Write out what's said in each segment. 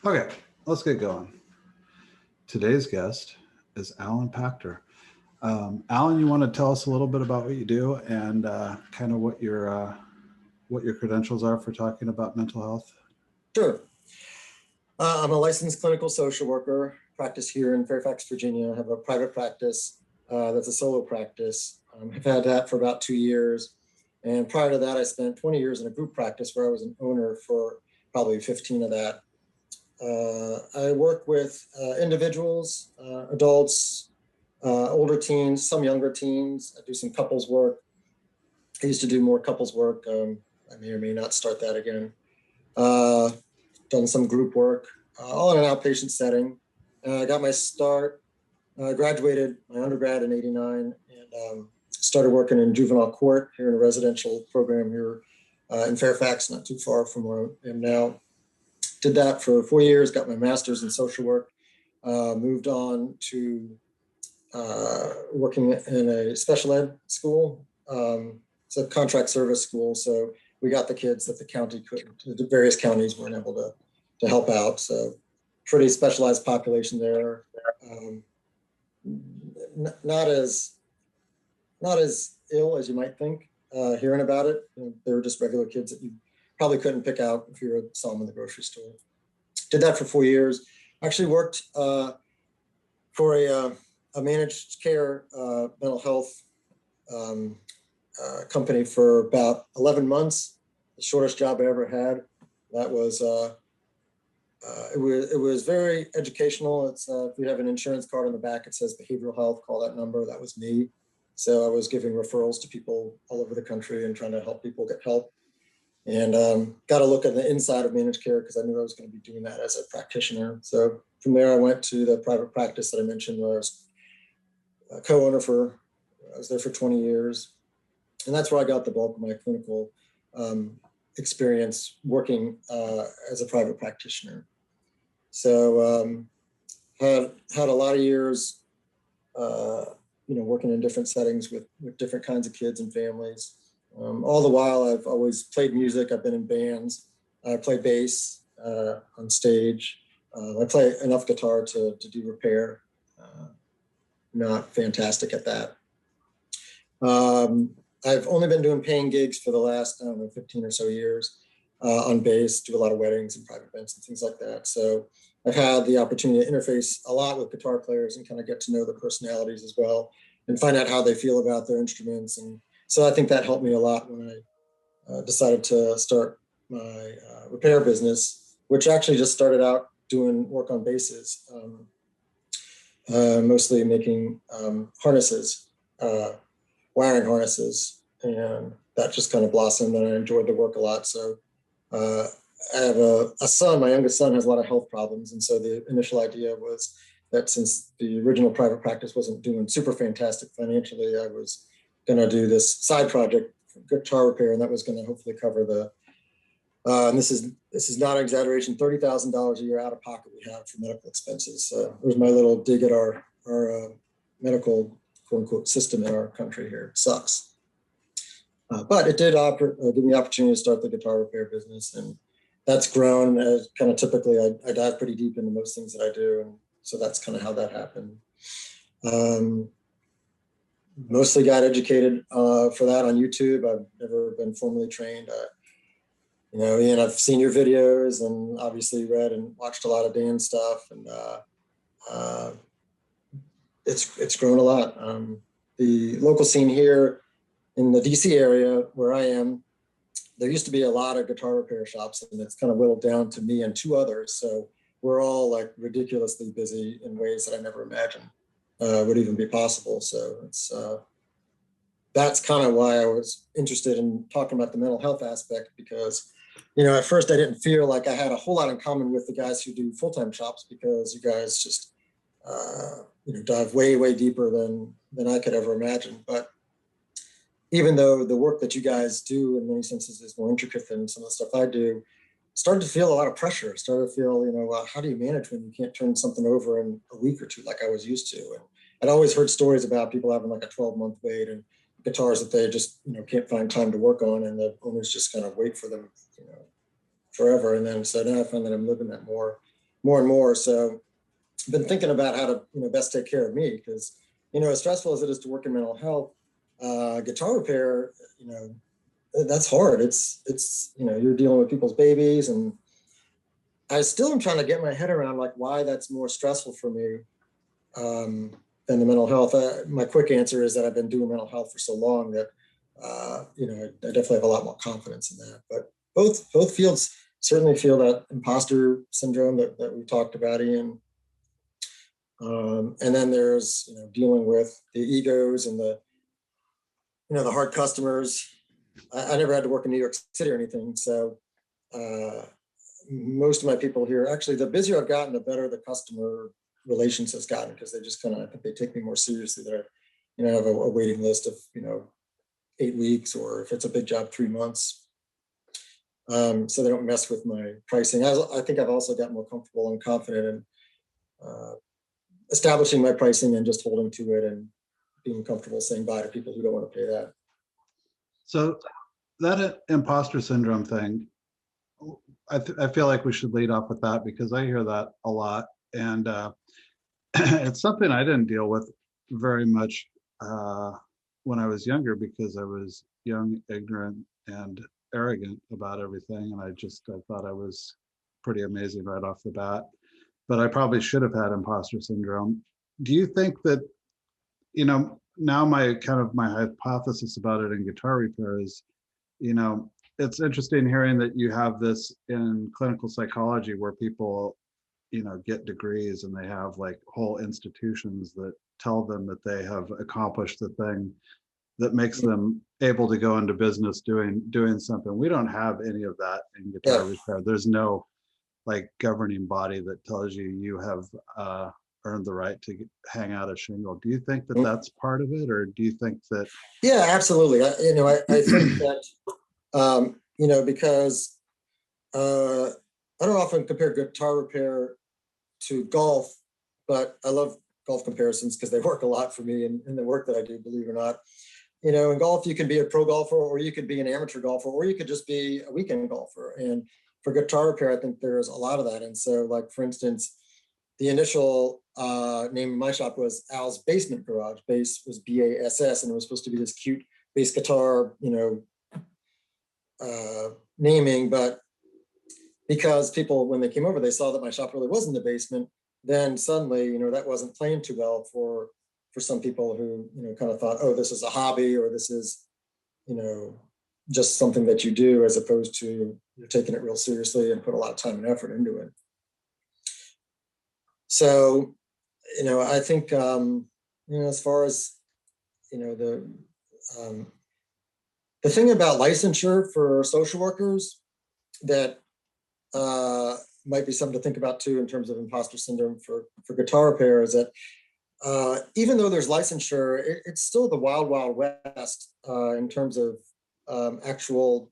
Okay, let's get going. Today's guest is Pachter. Alan, you want to tell us a little bit about what you do and kind of what your credentials are for talking about mental health? Sure. I'm a licensed clinical social worker, practice here in Fairfax, Virginia. I have a private practice that's a solo practice. I've had that for about 2 years. And prior to that, I spent 20 years in a group practice where I was an owner for probably 15 of that. I work with individuals, adults, older teens, some younger teens. I do some couples work. I used to do more couples work. I may or may not start that again. Uh, Done some group work, all in an outpatient setting. I got my start, graduated my undergrad in '89 and started working in juvenile court here in a residential program here in Fairfax, not too far from where I am now. Did that for 4 years, got my master's in social work, moved on to working in a special ed school. It's a contract service school, so we got the kids that the county couldn't, the various counties weren't able to help out. So pretty specialized population there. Not as ill as you might think hearing about it. They were just regular kids that you probably couldn't pick out if you saw them in the grocery store. Did that for 4 years. Actually worked for a managed care mental health company for about 11 months, the shortest job I ever had. That was, it was very educational. It's if you have an insurance card on the back, it says behavioral health, call that number. That was me. So I was giving referrals to people all over the country and trying to help people get help. And got a look at the inside of managed care because I knew I was going to be doing that as a practitioner. So from there, I went to the private practice that I mentioned, where I was a co-owner for, I was there for 20 years. And that's where I got the bulk of my clinical experience working as a private practitioner. So had a lot of years, working in different settings with different kinds of kids and families. All the while, I've always played music. I've been in bands. I play bass on stage. I play enough guitar to do repair. Not fantastic at that. I've only been doing paying gigs for the last, 15 or so years on bass, do a lot of weddings and private events and things like that. So I've had the opportunity to interface a lot with guitar players and kind of get to know their personalities as well and find out how they feel about their instruments. And so I think that helped me a lot when I decided to start my repair business, which actually just started out doing work on basses, mostly making harnesses, wiring harnesses, and that just kind of blossomed and I enjoyed the work a lot. So I have a son, my youngest son has a lot of health problems. And so the initial idea was that since the original private practice wasn't doing super fantastic financially, I was going to do this side project, guitar repair, and that was going to hopefully cover the, and this is not an exaggeration, $30,000 a year out of pocket we have for medical expenses. So there's my little dig at our medical quote unquote system in our country here. It sucks. But it did give me the opportunity to start the guitar repair business, and that's grown as kind of typically I dive pretty deep into most things that I do. And so that's kind of how that happened. Mostly got educated for that on YouTube. I've never been formally trained. Ian, I've seen your videos and obviously read and watched a lot of Dan's stuff, and it's grown a lot. The local scene here in the DC area where I am, there used to be a lot of guitar repair shops, and it's kind of whittled down to me and two others. So we're all like ridiculously busy in ways that I never imagined would even be possible. So it's that's kind of why I was interested in talking about the mental health aspect, because at first I didn't feel like I had a whole lot in common with the guys who do full-time shops, because you guys just dive way deeper than I could ever imagine. But even though the work that you guys do in many senses is more intricate than some of the stuff I do, started to feel a lot of pressure. Started to feel, how do you manage when you can't turn something over in a week or two like I was used to? And I'd always heard stories about people having like a 12-month wait and guitars that they just can't find time to work on, and the owners just kind of wait for them forever. And then so now I find that I'm living that more more and more. So I've been thinking about how to, best take care of me, because, as stressful as it is to work in mental health, guitar repair, that's hard. It's, you're dealing with people's babies, and I still am trying to get my head around like why that's more stressful for me than the mental health. My quick answer is that I've been doing mental health for so long that, I definitely have a lot more confidence in that. But both fields certainly feel that imposter syndrome that we talked about, Ian. And then there's, dealing with the egos and the hard customers. I never had to work in New York City or anything. So most of my people here, actually, the busier I've gotten, the better the customer relations has gotten, because they just I think they take me more seriously. That I, have a waiting list of, 8 weeks, or if it's a big job, 3 months. So they don't mess with my pricing. I think I've also got more comfortable and confident in establishing my pricing and just holding to it, and being comfortable saying bye to people who don't want to pay that. So that imposter syndrome thing, I feel like we should lead off with that, because I hear that a lot. And it's something I didn't deal with very much when I was younger, because I was young, ignorant, and arrogant about everything. And I thought I was pretty amazing right off the bat. But I probably should have had imposter syndrome. Do you think that, now my hypothesis about it in guitar repair is, it's interesting hearing that you have this in clinical psychology, where people, get degrees, and they have like whole institutions that tell them that they have accomplished the thing that makes them able to go into business doing something. We don't have any of that in guitar repair. There's no like governing body that tells you have earned the right to hang out a shingle. Do you think that that's part of it, or do you think that? Yeah, absolutely. I think that because I don't often compare guitar repair to golf, but I love golf comparisons because they work a lot for me in the work that I do, believe it or not. In golf, you can be a pro golfer, or you could be an amateur golfer, or you could just be a weekend golfer. And for guitar repair, I think there's a lot of that. And so, like, for instance, the initial name of my shop was Al's Basement Garage. Bass was BASS, and it was supposed to be this cute bass guitar, naming. But because people, when they came over, they saw that my shop really was in the basement, then suddenly, that wasn't playing too well for some people who, kind of thought, oh, this is a hobby, or this is, just something that you do, as opposed to you're taking it real seriously and put a lot of time and effort into it. So, I think, as far as, the thing about licensure for social workers that might be something to think about too, in terms of imposter syndrome for guitar repair, is that even though there's licensure, it's still the wild, wild west in terms of actual,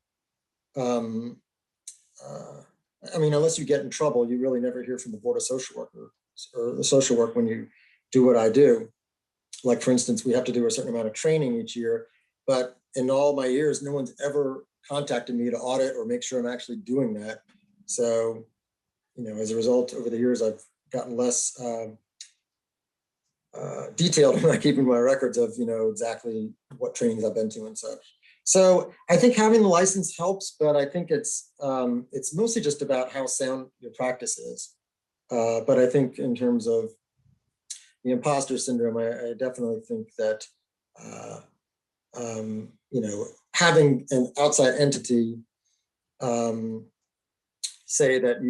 unless you get in trouble, you really never hear from the board of social workers or the social work when you do what I do. Like, for instance, we have to do a certain amount of training each year, but in all my years, no one's ever contacted me to audit or make sure I'm actually doing that. So, as a result, over the years, I've gotten less detailed in keeping my records of, exactly what trainings I've been to and such. So I think having the license helps, but I think it's mostly just about how sound your practice is. But I think in terms of the imposter syndrome, I definitely think that, having an outside entity say that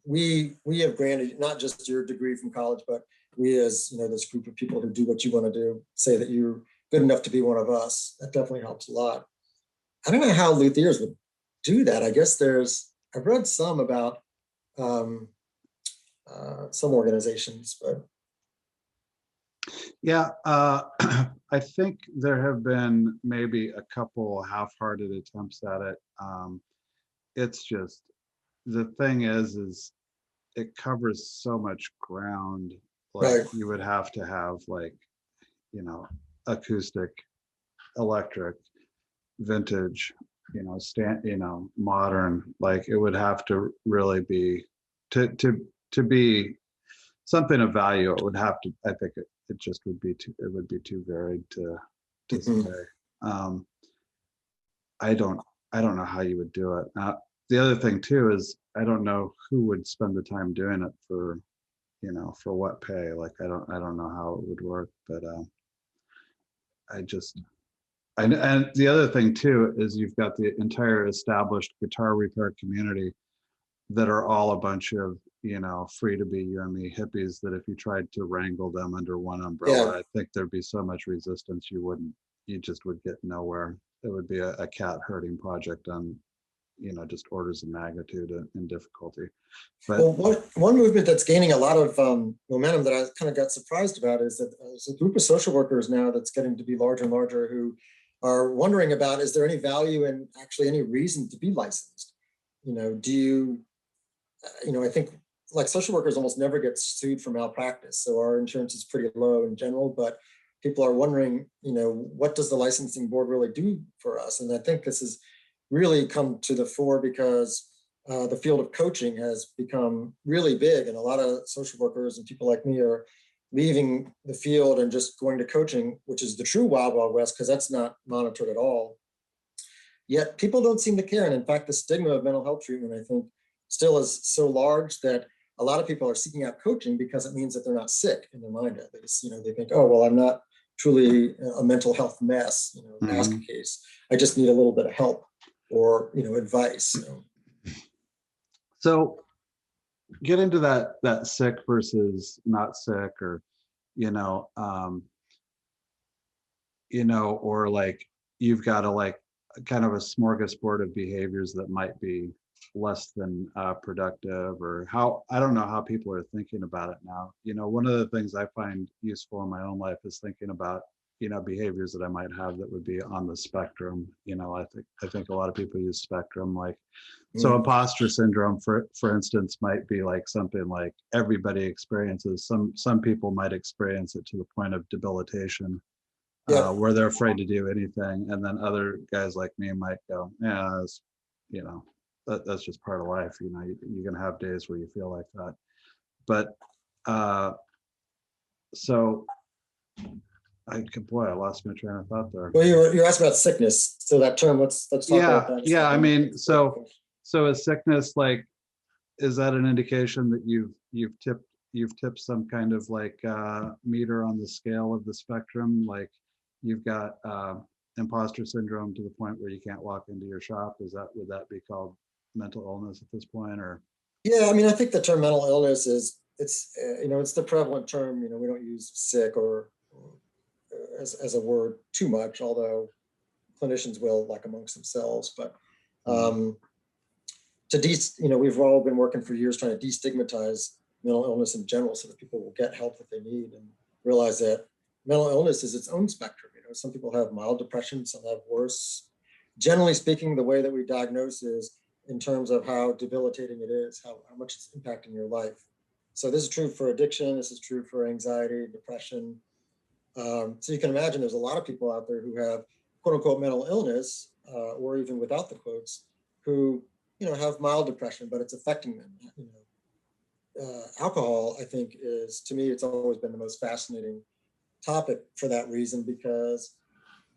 we have granted not just your degree from college, but we, as this group of people who do what you want to do, say that you're good enough to be one of us. That definitely helps a lot. I don't know how luthiers would do that. I guess I've read some about some organizations, but Yeah, I think there have been maybe a couple half-hearted attempts at it. It's just, the thing is it covers so much ground. Like, right. you would have to have, like, acoustic, electric, vintage, modern. Like, it would have to really be to be something of value, it would have to, I think it just would be too varied to Mhm. say. I don't know how you would do it. Now, the other thing too is I don't know who would spend the time doing it for, for what pay. Like I don't know how it would work, but I just and the other thing too is you've got the entire established guitar repair community that are all a bunch of, free to be you and me hippies that if you tried to wrangle them under one Yeah. umbrella, I think there'd be so much resistance you just would get nowhere. It would be a cat herding project on, just orders of magnitude in difficulty. But Well, one movement that's gaining a lot of momentum that I kind of got surprised about is that there's a group of social workers now that's getting to be larger and larger who are wondering about, is there any value and actually any reason to be licensed? Do you, I think like social workers almost never get sued for malpractice. So our insurance is pretty low in general, but people are wondering, what does the licensing board really do for us? And I think this has really come to the fore because the field of coaching has become really big, and a lot of social workers and people like me are leaving the field and just going to coaching, which is the true wild, wild west, because that's not monitored at all. Yet people don't seem to care. And in fact, the stigma of mental health treatment, I think, still is so large that a lot of people are seeking out coaching because it means that they're not sick in their mind, at least. They think, oh, well, I'm not truly a mental health mess, basket case. I just need a little bit of help or, advice. So get into that sick versus not sick, or or like you've got like kind of a smorgasbord of behaviors that might be less than productive, or how, I don't know how people are thinking about it now. One of the things I find useful in my own life is thinking about behaviors that I might have that would be on the spectrum. I think a lot of people use spectrum, like so imposter syndrome for instance might be like something like everybody experiences. Some people might experience it to the point of debilitation, where they're afraid to do anything, and then other guys like me might go, yeah, that's, that's just part of life. You're gonna have days where you feel like that. But so I lost my train of thought there. Well, you're asking about sickness, so that term, let's talk about that. Yeah. I mean, so a sickness, like, is that an indication that you've tipped some kind of like meter on the scale of the spectrum? Like you've got imposter syndrome to the point where you can't walk into your shop. Would that be called mental illness at this point? Or yeah, I mean, I think the term mental illness it's the prevalent term. We don't use sick or as a word too much, although clinicians will, like amongst themselves. But we've all been working for years trying to destigmatize mental illness in general, so that people will get help that they need and realize that mental illness is its own spectrum. Some people have mild depression, some have worse. Generally speaking, the way that we diagnose is in terms of how debilitating it is, how much it's impacting your life. So this is true for addiction. This is true for anxiety, depression. So you can imagine there's a lot of people out there who have quote unquote mental illness, or even without the quotes, who have mild depression, but it's affecting them. Alcohol, I think, is, to me, it's always been the most fascinating topic for that reason, because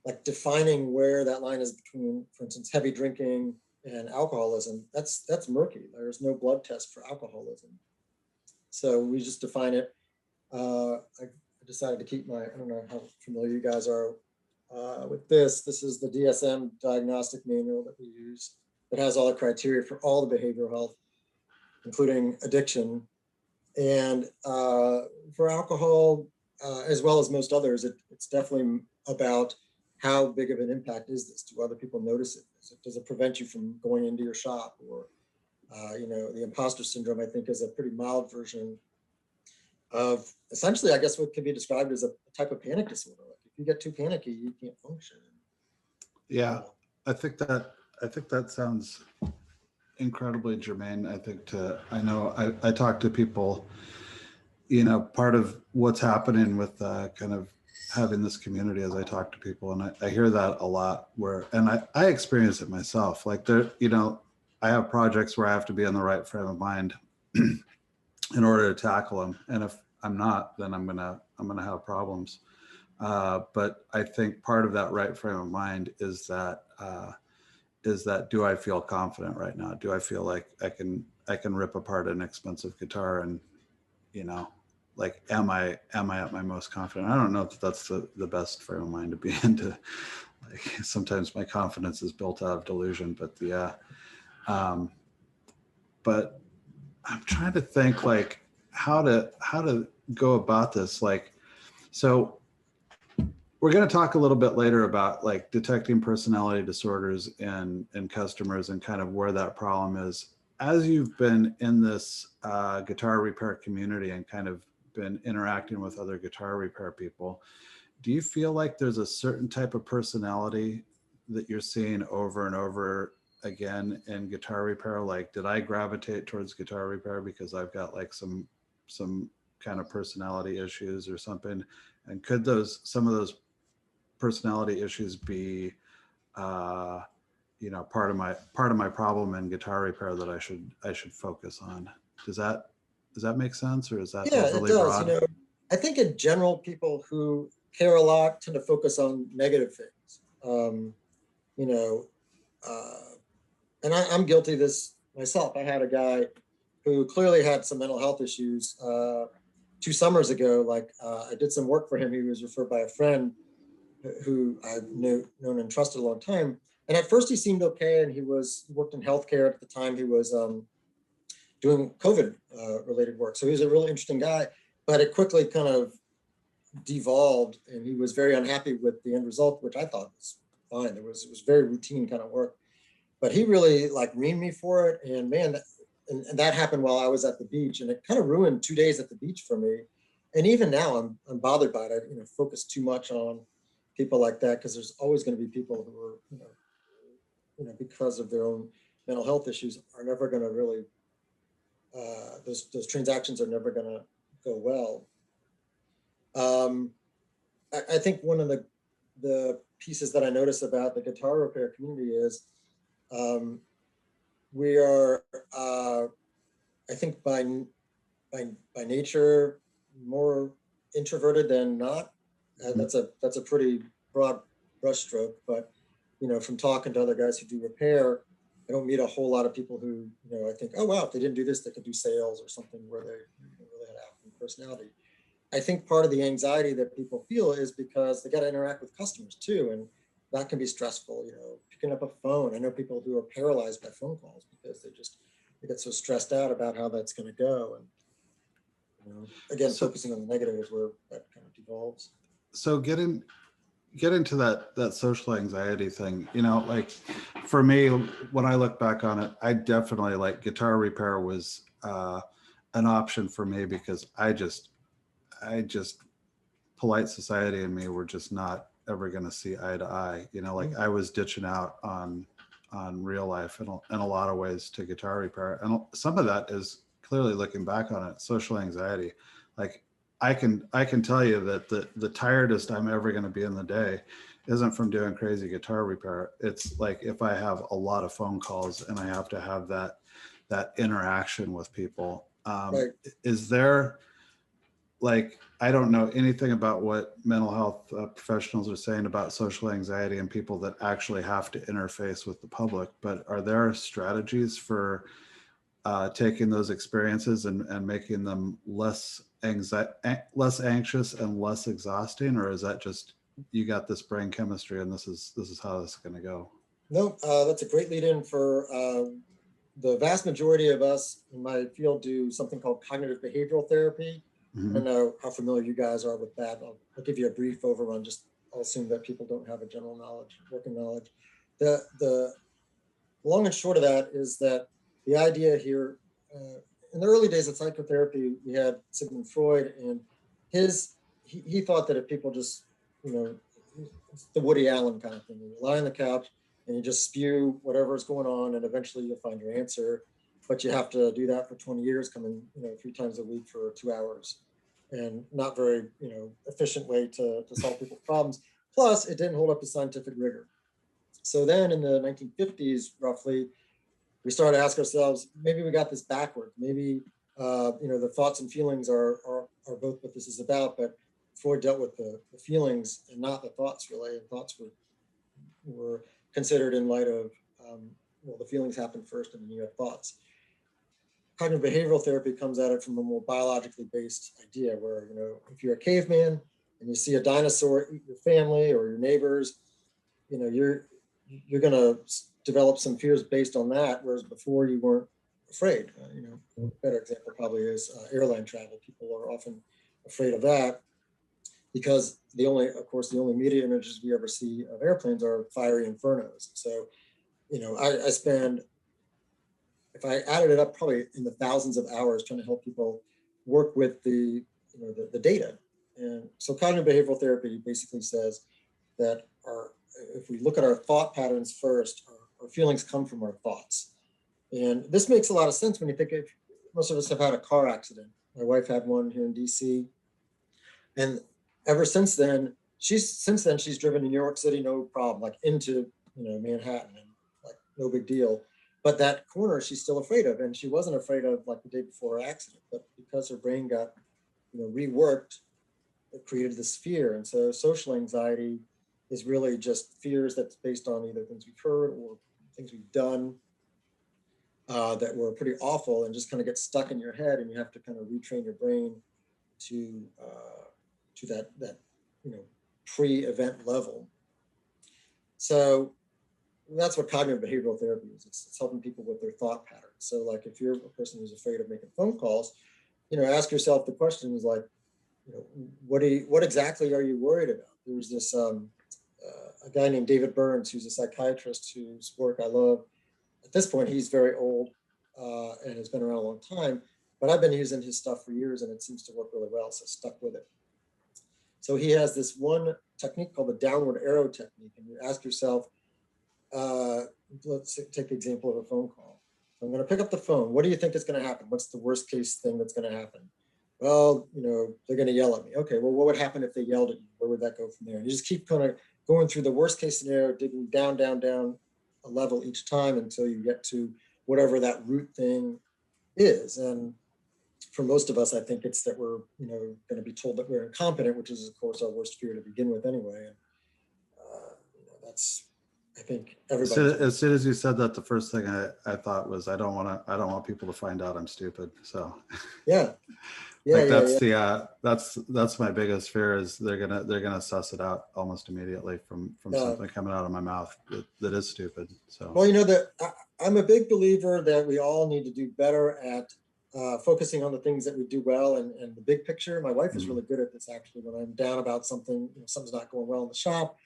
like defining where that line is between, for instance, heavy drinking and alcoholism, that's murky. There's no blood test for alcoholism. So we just define it. I decided to keep I don't know how familiar you guys are with this. This is the DSM diagnostic manual that we use that has all the criteria for all the behavioral health, including addiction. And for alcohol, as well as most others, it's definitely about how big of an impact is this? Do other people notice it? Does it prevent you from going into your shop? Or, the imposter syndrome, I think, is a pretty mild version of essentially, I guess, what could be described as a type of panic disorder. Like if you get too panicky, you can't function. Yeah, I think that sounds incredibly germane. I know I talk to people, part of what's happening with kind of having this community as I talk to people, and I hear that a lot, and I experience it myself. Like I have projects where I have to be in the right frame of mind in order to tackle them. And if I'm not, then I'm gonna have problems. But I think part of that right frame of mind is that do I feel confident right now? Do I feel like I can rip apart an expensive guitar and, you know, like am I at my most confident? I don't know if that's the best frame of mind to be into. Like sometimes my confidence is built out of delusion, but but I'm trying to think like how to go about this. Like, so we're going to talk a little bit later about like detecting personality disorders in customers and kind of where that problem is. As you've been in this guitar repair community and kind of been interacting with other guitar repair people, do you feel like there's a certain type of personality that you're seeing over and over again in guitar repair? Like, did I gravitate towards guitar repair because I've got like some kind of personality issues or something? And could some of those personality issues be part of my problem in guitar repair that I should focus on? Does that make sense, or is that Yeah, it overly does. broad? I think in general, people who care a lot tend to focus on negative things. You know, and I'm guilty of this myself. I had a guy who clearly had some mental health issues 2 summers ago. Like I did some work for him. He was referred by a friend who I've known and trusted a long time. And at first he seemed okay, and he worked in healthcare at the time. He was doing COVID related work. So he was a really interesting guy, but it quickly kind of devolved, and he was very unhappy with the end result, which I thought was fine. It was very routine kind of work, but he really like reamed me for it. And man, and that happened while I was at the beach, and it kind of ruined 2 days at the beach for me. And even now, I'm bothered by it. I focus too much on people like that because there's always going to be people who are because of their own mental health issues are never going to really those transactions are never going to go well. I think one of the pieces that I notice about the guitar repair community is we are, I think by nature, more introverted than not. That's a pretty broad brushstroke, but from talking to other guys who do repair, I don't meet a whole lot of people who I think, oh wow, if they didn't do this, they could do sales or something where they really had affluent personality. I think part of the anxiety that people feel is because they got to interact with customers too, and that can be stressful. Picking up a phone. I know people who are paralyzed by phone calls because they get so stressed out about how that's going to go. And again, focusing on the negative is where that kind of devolves. So get into that social anxiety thing. Like for me, when I look back on it, I definitely like guitar repair was an option for me because I just polite society and me were just not ever going to see eye to eye. Like I was ditching out on real life in a lot of ways to guitar repair, and some of that is clearly, looking back on it, social anxiety. Like I can tell you that the tiredest I'm ever going to be in the day isn't from doing crazy guitar repair. It's like if I have a lot of phone calls and I have to have that interaction with people. Right. Is there, like, I don't know anything about what mental health professionals are saying about social anxiety and people that actually have to interface with the public, but are there strategies for taking those experiences and making them less anxious and less exhausting? Or is that just, you got this brain chemistry and this is how this is going to go? No, that's a great lead in for the vast majority of us in my field do something called cognitive behavioral therapy. I don't know how familiar you guys are with that. I'll give you a brief overrun. I'll assume that people don't have a general knowledge, working knowledge. The long and short of that is that the idea here, in the early days of psychotherapy, we had Sigmund Freud, and he thought that if people just, it's the Woody Allen kind of thing. You lie on the couch and you just spew whatever's going on, and eventually you'll find your answer. But you have to do that for 20 years, coming 3 times a week for 2 hours, and not very efficient way to solve people's problems. Plus, it didn't hold up to scientific rigor. So then, in the 1950s, roughly, we started to ask ourselves, maybe we got this backwards. Maybe The thoughts and feelings are both what this is about, but Freud dealt with the feelings and not the thoughts really. And thoughts were considered in light of, the feelings happen first and then you have thoughts. Cognitive behavioral therapy comes at it from a more biologically based idea where, if you're a caveman and you see a dinosaur eat your family or your neighbors, you're going to develop some fears based on that, whereas before you weren't afraid. A better example probably is airline travel. People are often afraid of that because the only media images we ever see of airplanes are fiery infernos. So, I spend, if I added it up, probably in the thousands of hours trying to help people work with the data. And so cognitive behavioral therapy basically says that if we look at our thought patterns first, our feelings come from our thoughts. And this makes a lot of sense when you think of, most of us have had a car accident. My wife had one here in DC. And ever since then, she's driven to New York City, no problem, like into, Manhattan, and like no big deal. But that corner she's still afraid of. And she wasn't afraid of like the day before her accident, but because her brain got, reworked, it created this fear. And so social anxiety is really just fears that's based on either things we've heard or things we've done that were pretty awful and just kind of get stuck in your head, and you have to kind of retrain your brain to that pre-event level. So that's what cognitive behavioral therapy is. It's helping people with their thought patterns. So like if you're a person who's afraid of making phone calls, ask yourself the questions like, what exactly are you worried about? There was this a guy named David Burns, who's a psychiatrist whose work I love. At this point, he's very old and has been around a long time, but I've been using his stuff for years and it seems to work really well, so I stuck with it. So he has this one technique called the downward arrow technique, and you ask yourself, let's take the example of a phone call. I'm going to pick up the phone. What do you think is going to happen? What's the worst case thing that's going to happen? Well, they're going to yell at me. Okay, well, what would happen if they yelled at you? Where would that go from there? And you just keep kind of going through the worst case scenario, digging down a level each time until you get to whatever that root thing is. And for most of us, I think it's that we're, going to be told that we're incompetent, which is, of course, our worst fear to begin with anyway. And that's, I think, everybody. As soon as you said that, the first thing I thought was, I don't want people to find out I'm stupid. So yeah. That's my biggest fear, is they're gonna suss it out almost immediately from something coming out of my mouth that is stupid. So well, I'm a big believer that we all need to do better at focusing on the things that we do well and the big picture. My wife is really good at this, actually. When I'm down about something, something's not going well in the shop,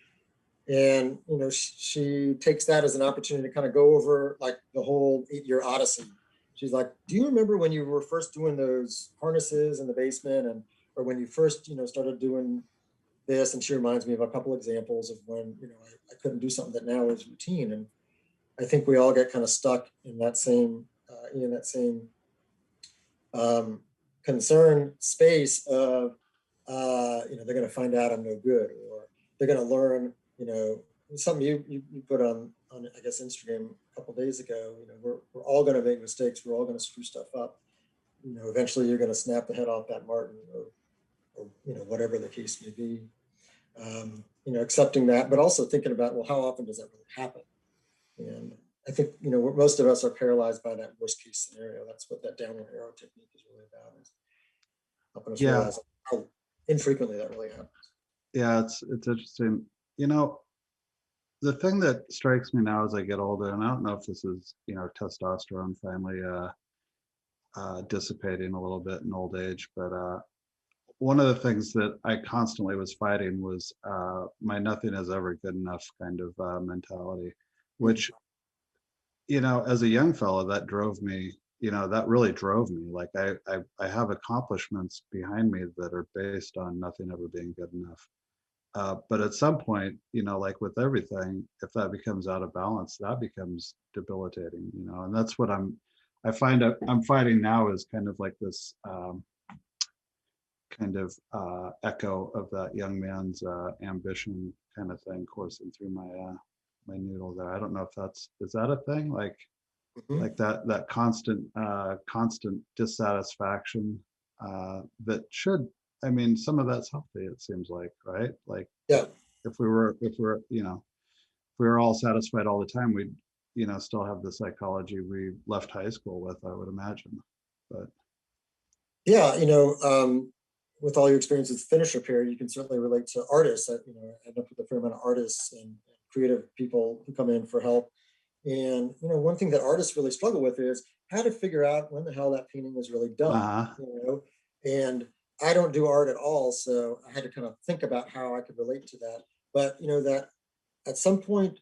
and she takes that as an opportunity to kind of go over like the whole 8-year odyssey. She's like, do you remember when you were first doing those harnesses in the basement, or when you first, started doing this? And she reminds me of a couple examples of when, I couldn't do something that now is routine. And I think we all get kind of stuck in that same, concern space of, they're going to find out I'm no good, or they're going to learn, something you put on I guess Instagram a couple of days ago. We're all going to make mistakes. We're all going to screw stuff up. Eventually you're going to snap the head off that Martin, or whatever the case may be. Accepting that, but also thinking about, well, how often does that really happen? And I think most of us are paralyzed by that worst case scenario. That's what that downward arrow technique is really about, is helping us realize how infrequently that really happens. Yeah, it's interesting. The thing that strikes me now as I get older, and I don't know if this is, testosterone finally dissipating a little bit in old age, but one of the things that I constantly was fighting was my nothing is ever good enough kind of mentality, which, as a young fellow, that drove me, that really drove me. Like I have accomplishments behind me that are based on nothing ever being good enough. But at some point, like with everything, if that becomes out of balance, that becomes debilitating, and that's what I find I'm fighting now, is kind of like this kind of echo of that young man's ambition kind of thing coursing through my noodle there. I don't know if is that a thing? Like, Mhm. like that constant dissatisfaction that should, I mean, some of that's healthy, it seems like, right? Like Yeah. if we're, you know, if we were all satisfied all the time, we'd, you know, still have the psychology we left high school with, I would imagine. But Yeah, with all your experience with finish repair, you can certainly relate to artists. I end up with a fair amount of artists and creative people who come in for help. And one thing that artists really struggle with is how to figure out when the hell that painting was really done. uh And I don't do art at all, so I had to kind of think about how I could relate to that. But that at some point,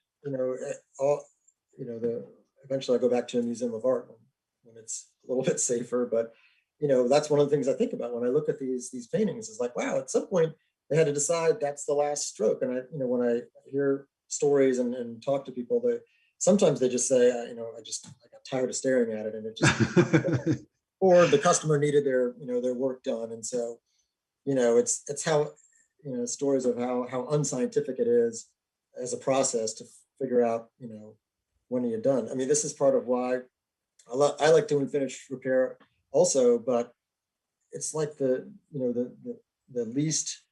all the eventually I go back to a museum of art when it's a little bit safer. But that's one of the things I think about when I look at these paintings. Is like, wow, at some point they had to decide that's the last stroke. And when I hear stories and talk to people, sometimes they just say, I got tired of staring at it, and it just, or the customer needed their work done. And so it's how stories of how unscientific it is as a process to figure out when are you done. I mean, this is part of why I like doing finish repair also, but it's like the least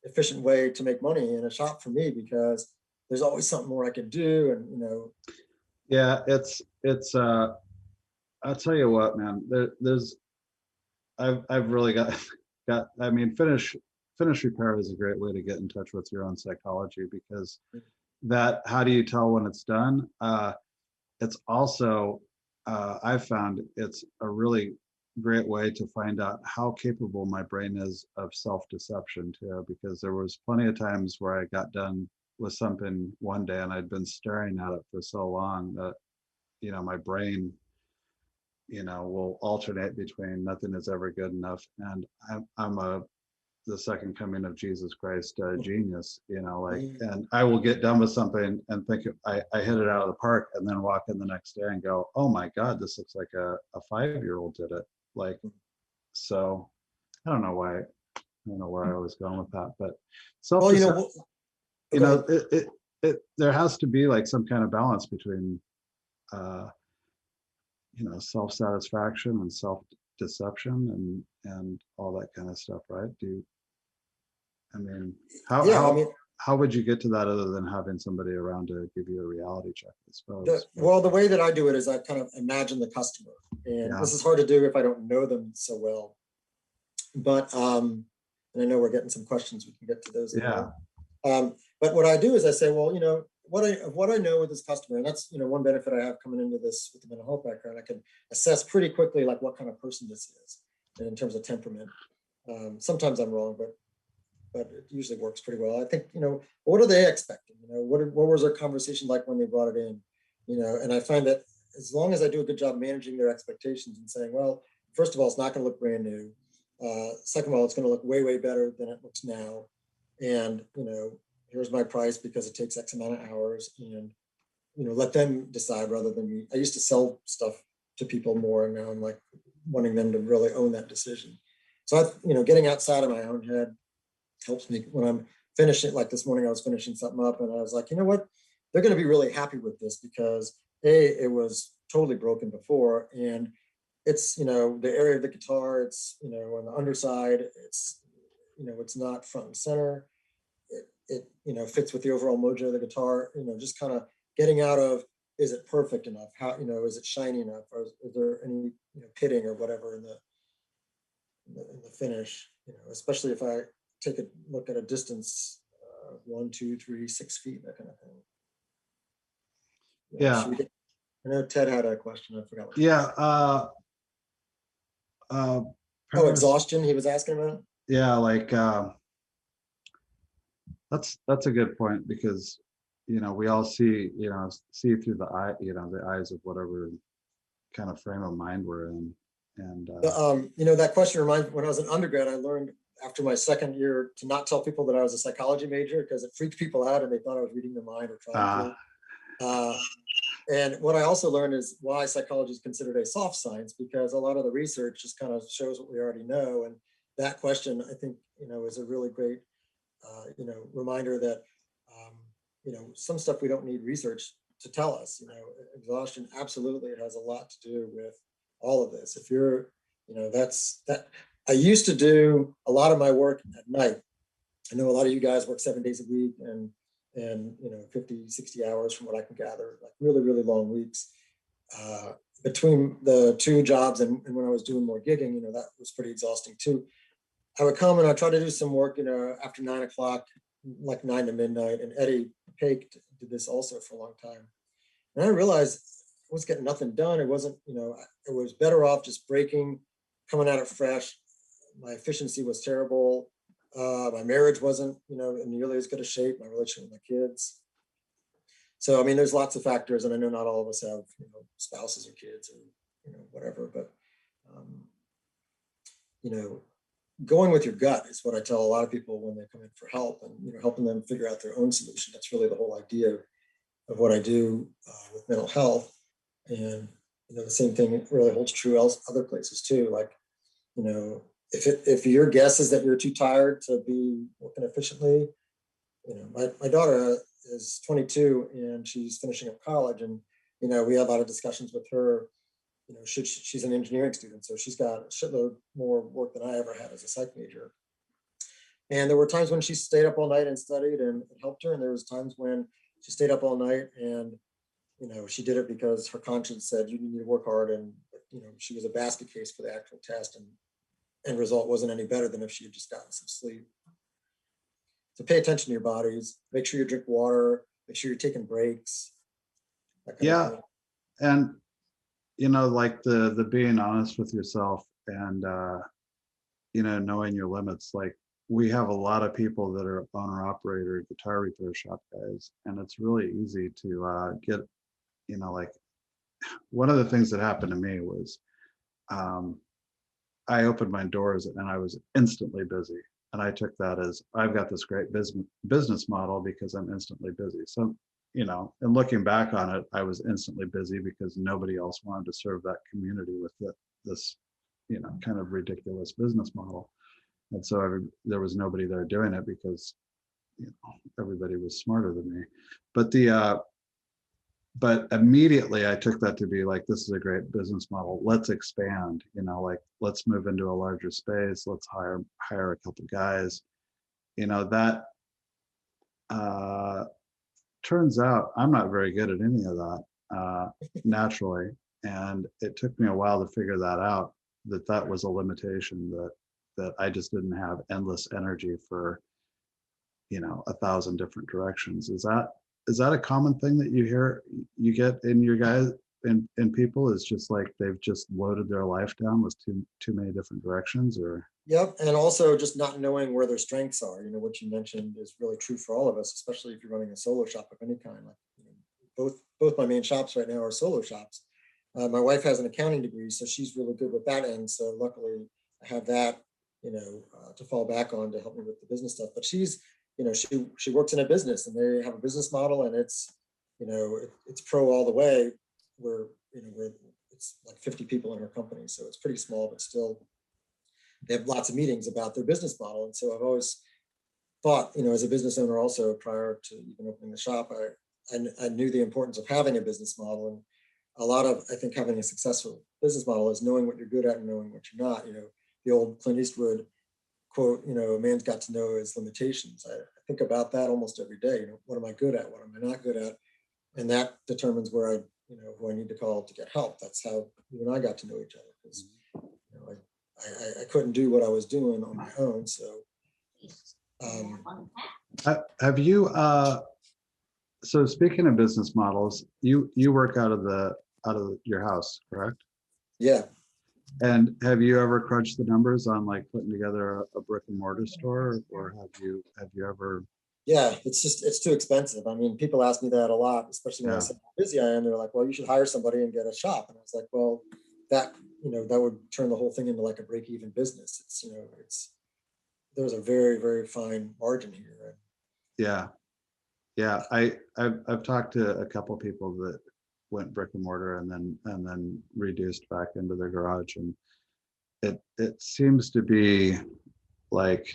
efficient way to make money in a shop for me, because there's always something more I could do. And yeah, it's I'll tell you what, man, there's I've really I mean, finish repair is a great way to get in touch with your own psychology, because that, how do you tell when it's done? It's also, I've found it's a really great way to find out how capable my brain is of self-deception too, because there was plenty of times where I got done with something one day and I'd been staring at it for so long that, you know, my brain, you know, will alternate between nothing is ever good enough and I'm the second coming of Jesus Christ genius, you know, like, and I will get done with something and think I hit it out of the park, and then walk in the next day and go, oh my God, this looks like a 5-year-old did it. Like, so I don't know why, I don't know where I was going with that, but well, self-deception, you go know, ahead. there has to be like some kind of balance between, uh, you know, self-satisfaction and self-deception and all that kind of stuff, right? I mean, how Yeah, I how mean, how would you get to that other than having somebody around to give you a reality check, I suppose? But the way that I do it is I kind of imagine the customer, and yeah, this is hard to do if I don't know them so well. But and I know we're getting some questions. We can get to those in a yeah, minute. But what I do is I say, well, what I know with this customer, and that's one benefit I have coming into this with the mental health background. I can assess pretty quickly like what kind of person this is, and in terms of temperament. Sometimes I'm wrong, but it usually works pretty well. I think what are they expecting? What was their conversation like when they brought it in? And I find that as long as I do a good job managing their expectations and saying, well, first of all, it's not going to look brand new. Second of all, it's going to look way better than it looks now. And here's my price because it takes X amount of hours, and let them decide rather than me. I used to sell stuff to people more, and now I'm like wanting them to really own that decision. So getting outside of my own head helps me when I'm finishing. Like this morning, I was finishing something up, and I was like, you know what? They're going to be really happy with this because it was totally broken before, and it's the area of the guitar. It's on the underside. It's not front and center. It fits with the overall mojo of the guitar. Just kind of getting out of, is it perfect enough? How is it shiny enough? Or is there any pitting or whatever in the finish? Especially if I take a look at a distance, 1, 2, 3, 6 feet, that kind of thing. yeah, Should we get? I know Ted had a question. I forgot what it yeah. was. Uh, Oh, premise, exhaustion. He was asking about. yeah, like that's a good point, because you know we all see, you know, see through the eye, you know, the eyes of whatever kind of frame of mind we're in, and That question reminds me when I was an undergrad, I learned after my second year to not tell people that I was a psychology major because it freaked people out and they thought I was reading their mind or trying uh, to. Uh, and what I also learned is why psychology is considered a soft science, because a lot of the research just kind of shows what we already know. And that question, I think, is a really great, reminder that, some stuff we don't need research to tell us, exhaustion absolutely has a lot to do with all of this. If you're, that's that. I used to do a lot of my work at night. I know a lot of you guys work 7 days a week and 50, 60 hours from what I can gather, like really, really long weeks. Between the two jobs and when I was doing more gigging, that was pretty exhausting too. I would come and I try to do some work, after 9 o'clock, like 9 to midnight. And Eddie Pachter did this also for a long time. And I realized I was getting nothing done. It wasn't, it was better off just breaking, coming at it fresh. My efficiency was terrible. My marriage wasn't, in nearly as good a shape. My relationship with my kids. So, I mean, there's lots of factors, and I know not all of us have, spouses or kids or, whatever, but, going with your gut is what I tell a lot of people when they come in for help, and, helping them figure out their own solution. That's really the whole idea of what I do with mental health. And, the same thing really holds true other places too. Like, if your guess is that you're too tired to be working efficiently, my daughter is 22 and she's finishing up college, and we had a lot of discussions with her. She's an engineering student, so she's got a shitload more work than I ever had as a psych major. And there were times when she stayed up all night and studied, and it helped her. And there was times when she stayed up all night and she did it because her conscience said you need to work hard, and she was a basket case for the actual test, and end result wasn't any better than if she had just gotten some sleep. So pay attention to your bodies. Make sure you drink water. Make sure you're taking breaks. Yeah, and like the being honest with yourself, and knowing your limits. Like, we have a lot of people that are owner operator guitar repair shop guys, and it's really easy to get, like, one of the things that happened to me was I opened my doors and I was instantly busy. And I took that as, I've got this great business model because I'm instantly busy. So, and looking back on it, I was instantly busy because nobody else wanted to serve that community with this, kind of ridiculous business model. And so there was nobody there doing it because, everybody was smarter than me. But immediately I took that to be like, this is a great business model. Let's expand, like, let's move into a larger space. Let's hire a couple guys. That turns out I'm not very good at any of that naturally. And it took me a while to figure that out, that was a limitation, that I just didn't have endless energy for, 1,000 different directions. Is that a common thing that you get in your guys, in people, is just like they've just loaded their life down with too many different directions? Or Yep. And also just not knowing where their strengths are. What you mentioned is really true for all of us, especially if you're running a solo shop of any kind. Like, both my main shops right now are solo shops. My wife has an accounting degree, so she's really good with that end. So luckily I have that, to fall back on to help me with the business stuff. But she's, she works in a business, and they have a business model, and it's, it's pro all the way. Where it's like 50 people in her company, so it's pretty small, but still they have lots of meetings about their business model. And so I've always thought, as a business owner, also prior to even opening the shop, I knew the importance of having a business model. And a lot of, I think, having a successful business model is knowing what you're good at and knowing what you're not. The old Clint Eastwood quote, a man's got to know his limitations. I think about that almost every day. What am I good at? What am I not good at? And that determines where who I need to call to get help. That's how you and I got to know each other, because I couldn't do what I was doing on my own. So have you so speaking of business models, you work out of your house, correct? Yeah. And have you ever crunched the numbers on, like, putting together a brick and mortar store, or have you ever? Yeah, it's too expensive. I mean, people ask me that a lot, especially when I say how busy I am. They're like, well, you should hire somebody and get a shop. And I was like, well, that would turn the whole thing into like a break-even business. It's there's a very, very fine margin here. Right? Yeah. I've talked to a couple of people that went brick and mortar and then reduced back into their garage, and it seems to be like,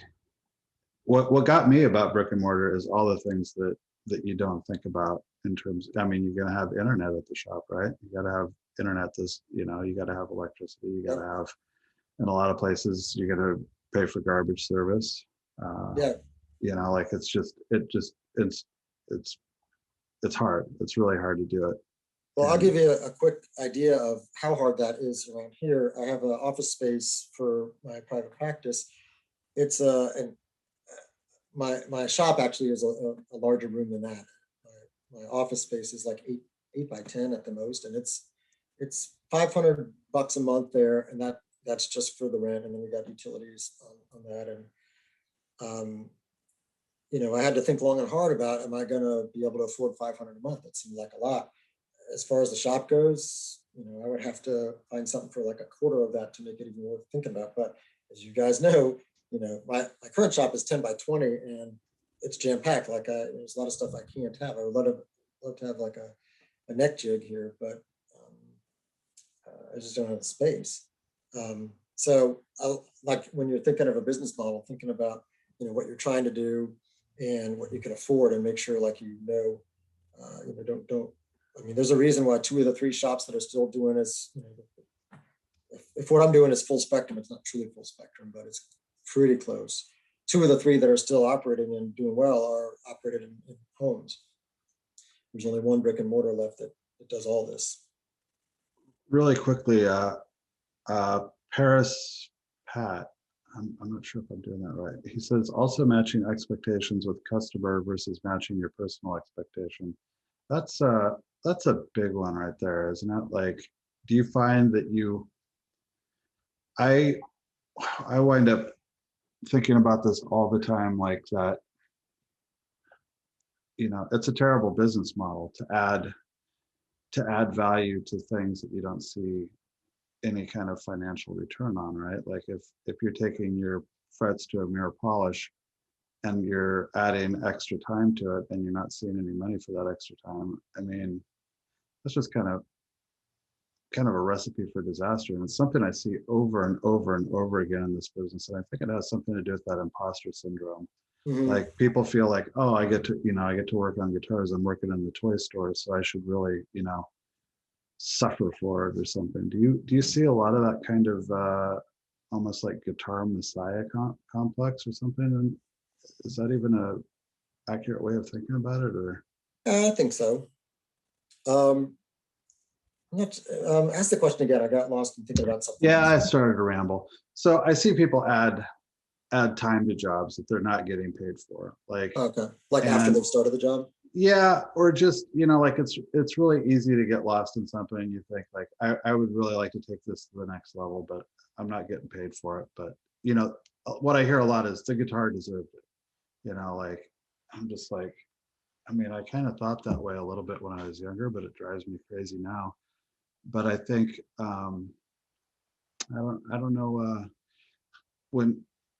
what got me about brick and mortar is all the things that you don't think about. in terms, I mean, you're gonna have internet at the shop, right? You gotta have internet, you gotta have electricity, you gotta have, in a lot of places, you gotta pay for garbage service. Yeah. Like it's hard. It's really hard to do it. Well, I'll And give you a quick idea of how hard that is around here. I have an office space for my private practice. It's and my shop actually is a larger room than that. My office space is like 8 by 10 at the most, and it's $500 a month there, and that's just for the rent, and then we got utilities on that. And I had to think long and hard about, am I going to be able to afford 500 a month? That seemed like a lot. As far as the shop goes, I would have to find something for like a quarter of that to make it even worth thinking about. But as you guys know, my current shop is 10 by 20 and it's jam packed. Like there's a lot of stuff I can't have. I would love to have like a neck jig here, but I just don't have the space. So like when you're thinking of a business model, thinking about, what you're trying to do and what you can afford, and make sure like, don't, I mean, there's a reason why 2 of the 3 shops that are still doing is, if what I'm doing is full spectrum, it's not truly full spectrum, but it's pretty close. 2 of the 3 that are still operating and doing well are operated in homes. There's only 1 brick and mortar left that does all this. really quickly, Paris Pat, I'm not sure if I'm doing that right. He says also matching expectations with customer versus matching your personal expectation. That's a big one right there, isn't it? Like, do you find that I wind up thinking about this all the time, like that, it's a terrible business model to add value to things that you don't see any kind of financial return on, right? Like if you're taking your frets to a mirror polish and you're adding extra time to it and you're not seeing any money for that extra time, I mean, that's just kind of a recipe for disaster. And it's something I see over and over and over again in this business. And I think it has something to do with that imposter syndrome. Mm-hmm. Like people feel like, oh, I get to work on guitars. I'm working in the toy store, so I should really, suffer for it or something. Do you see a lot of that kind of almost like guitar messiah complex or something? And is that even a accurate way of thinking about it? Or I think so. Ask the question again. I got lost in thinking about something. Yeah, I started to ramble. So I see people add time to jobs that they're not getting paid for, like okay, like after they've started the job. Yeah, or just like it's really easy to get lost in something and you think like I would really like to take this to the next level, but I'm not getting paid for it. But what I hear a lot is the guitar deserved it. Like I'm just like, I mean, I kind of thought that way a little bit when I was younger, but it drives me crazy now. But I think I don't know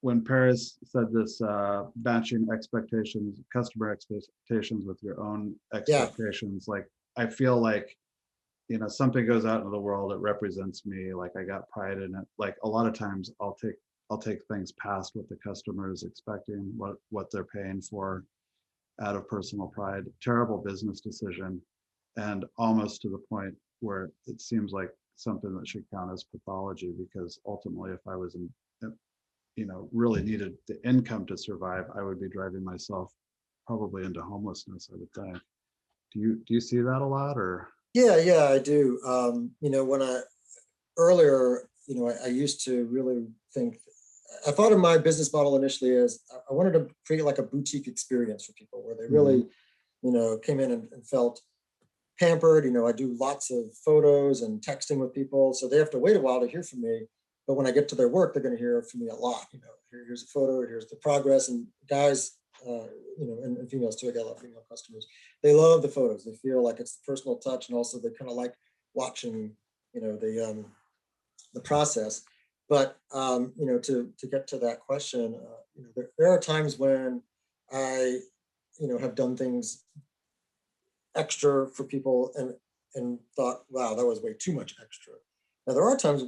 when Paris said this, matching expectations, customer expectations with your own expectations, like I feel like, something goes out into the world, it represents me, like I got pride in it. Like a lot of times I'll take things past what the customer is expecting, what they're paying for out of personal pride. Terrible business decision, and almost to the point where it seems like something that should count as pathology, because ultimately if I was really needed the income to survive, I would be driving myself probably into homelessness, I would think. Do you see that a lot? Or Yeah, I do. When earlier, I used to really think, I thought of my business model initially as I wanted to create like a boutique experience for people where they really, came in and felt pampered. I do lots of photos and texting with people, so they have to wait a while to hear from me. But when I get to their work, they're going to hear from me a lot. Here's a photo, here's the progress. And guys, and females too, I got a lot of female customers. They love the photos. They feel like it's the personal touch, and also they kind of like watching, the process. But to get to that question, there are times when I, have done things extra for people and thought, wow, that was way too much extra. Now there are times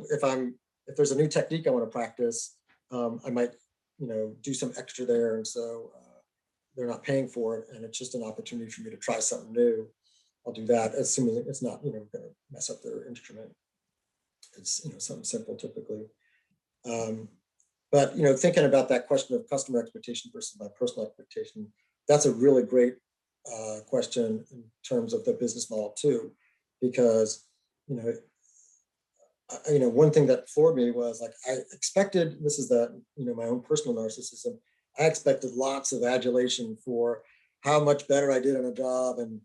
if there's a new technique I want to practice, I might, do some extra there. And so they're not paying for it. And it's just an opportunity for me to try something new. I'll do that, assuming it's not, going to mess up their instrument. It's, something simple typically. But, thinking about that question of customer expectation versus my personal expectation, that's a really great question in terms of the business model too, because, one thing that floored me was like, I expected, this is the, my own personal narcissism. I expected lots of adulation for how much better I did on a job. And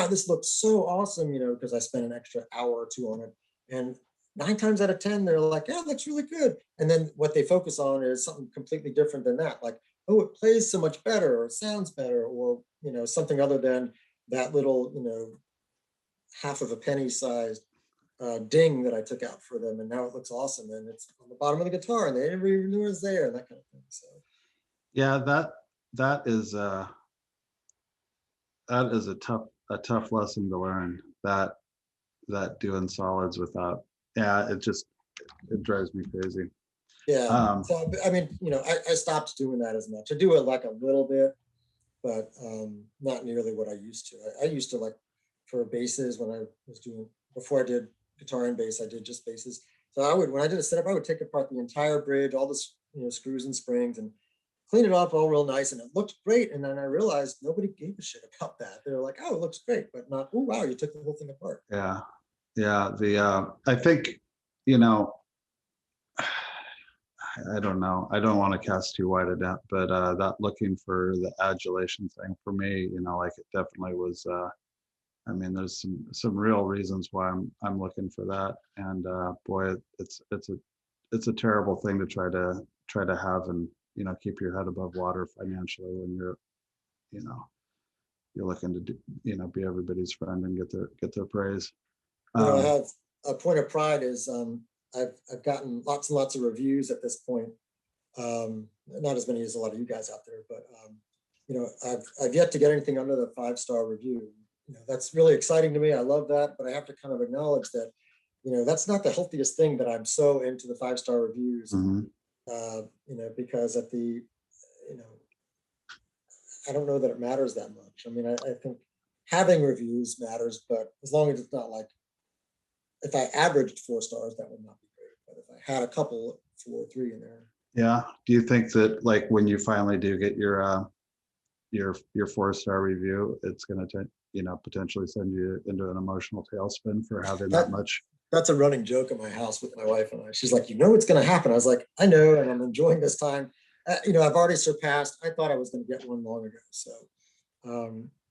this looks so awesome, because I spent an extra hour or two on it. And 9 times out of 10, they're like, yeah, that's really good. And then what they focus on is something completely different than that. Like, oh, it plays so much better, or it sounds better, or, something other than that little, half of a penny sized ding that I took out for them, and now it looks awesome, and it's on the bottom of the guitar, and they never even knew it was there, and that kind of thing. So, Yeah, that is a tough lesson to learn. That doing solids without, yeah, it drives me crazy. yeah. So I mean, I stopped doing that as much. I do it like a little bit, but not nearly what I used to. I used to, like, for basses, when I was doing, before I did guitar and bass, I did just basses. So when I did a setup, I would take apart the entire bridge, all the screws and springs, and clean it up all real nice, and it looked great. And then I realized nobody gave a shit about that. They were like, "Oh, it looks great," but not, "Oh, wow, you took the whole thing apart." Yeah, yeah. I think, I don't know. I don't want to cast too wide a net, but that looking for the adulation thing for me, like it definitely was. I mean, there's some real reasons why I'm looking for that, and boy, it's a terrible thing to try to have, and keep your head above water financially when you know you're looking to do, be everybody's friend and get their praise. I have a point of pride is I've gotten lots and lots of reviews at this point. Not as many as a lot of you guys out there, but I've yet to get anything under the 5-star review. That's really exciting to me. I love that, but I have to kind of acknowledge that, that's not the healthiest thing, that I'm so into the 5-star reviews. Mhm. Because at the, I don't know that it matters that much. I mean, I think having reviews matters, but as long as it's not like, if I averaged 4 stars, that would not be great. But if I had a couple 4 or 3 in there. Yeah. Do you think that, like, when you finally do get your 4-star review, it's going to potentially send you into an emotional tailspin for having that much? That's a running joke at my house with my wife and I. She's like, it's going to happen. I was like, I know, and I'm enjoying this time. I've already surpassed. I thought I was going to get one long ago. So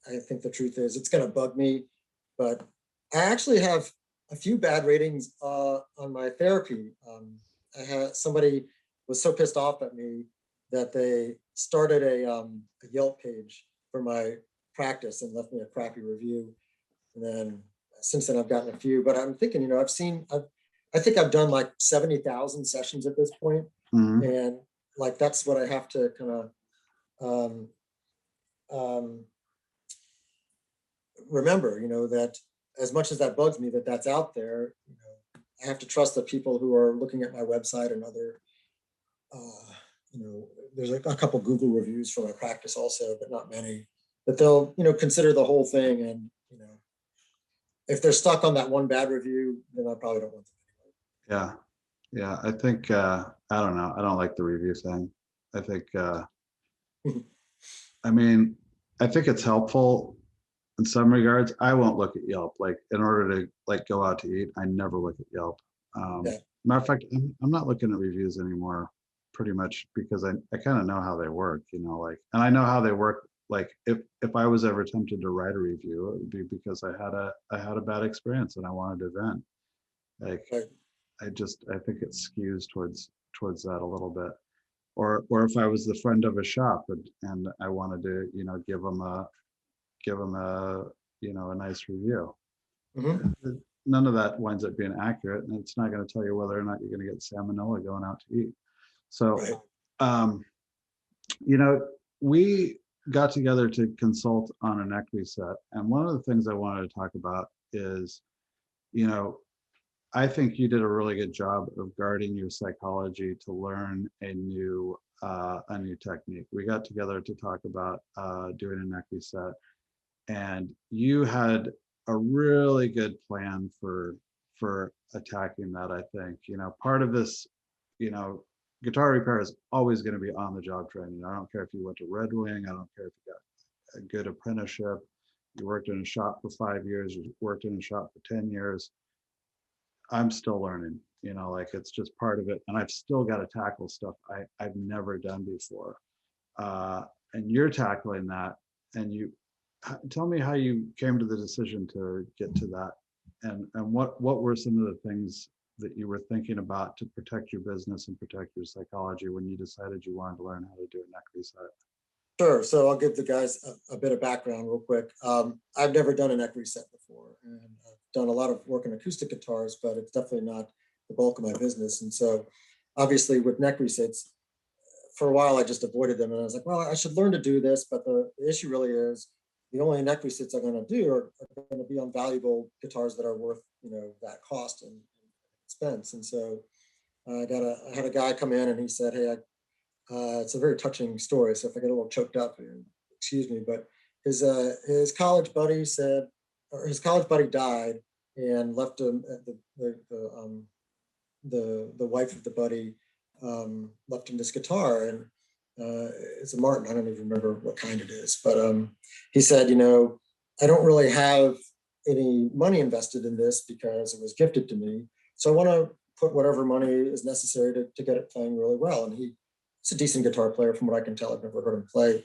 I think the truth is it's going to bug me, but I actually have a few bad ratings on my therapy. I had somebody was so pissed off at me that they started a Yelp page for my practice and left me a crappy review. And then since then I've gotten a few, but I'm thinking, I think I've done like 70,000 sessions at this point. Mhm. And like, that's what I have to kind of remember, that as much as that bugs me, that's out there, I have to trust the people who are looking at my website and other, there's a couple Google reviews for my practice also, but not many, that they'll, consider the whole thing. And, if they're stuck on that one bad review, then I probably don't want them Yeah. Yeah. I think, I don't know. I don't like the review thing. I think, I mean, I think it's helpful in some regards. I won't look at Yelp. Like, in order to, like, go out to eat, I never look at Yelp. Yeah. Matter of fact, I'm not looking at reviews anymore, pretty much because I kind of know how they work, like, and I know how they work. Like, if I was ever tempted to write a review, it would be because I had a bad experience and I wanted to vent. Like, Right. I think it skews towards that a little bit. Or if I was the friend of a shop and I wanted to, give them a nice review. Mm-hmm. None of that winds up being accurate, and it's not going to tell you whether or not you're going to get salmonella going out to eat. So, Right. We got together to consult on an equity set, and one of the things I wanted to talk about is, I think you did a really good job of guarding your psychology to learn a new technique. We got together to talk about doing an equity set, and you had a really good plan for attacking that. I think, part of this, guitar repair is always going to be on the job training. I don't care if you went to Red Wing, I don't care if you got a good apprenticeship, you worked in a shop for 5 years, you worked in a shop for 10 years. I'm still learning, like it's just part of it. And I've still got to tackle stuff I've never done before. And you're tackling that. And tell me how you came to the decision to get to that. And what were some of the things that you were thinking about to protect your business and protect your psychology when you decided you wanted to learn how to do a neck reset? Sure. So I'll give the guys a bit of background real quick. I've never done a neck reset before, and I've done a lot of work on acoustic guitars, but it's definitely not the bulk of my business. And so obviously with neck resets, for a while I just avoided them, and I was like, well, I should learn to do this. But the issue really is the only neck resets I'm going to do are going to be on valuable guitars that are worth, that cost and expense. And so I had a guy come in and he said, hey, it's a very touching story. So if I get a little choked up, excuse me, but his college buddy said, or his college buddy died and left him the wife of the buddy left him this guitar, and it's a Martin. I don't even remember what kind it is, but he said, I don't really have any money invested in this because it was gifted to me. So I want to put whatever money is necessary to get it playing really well. And he's a decent guitar player from what I can tell. I've never heard him play,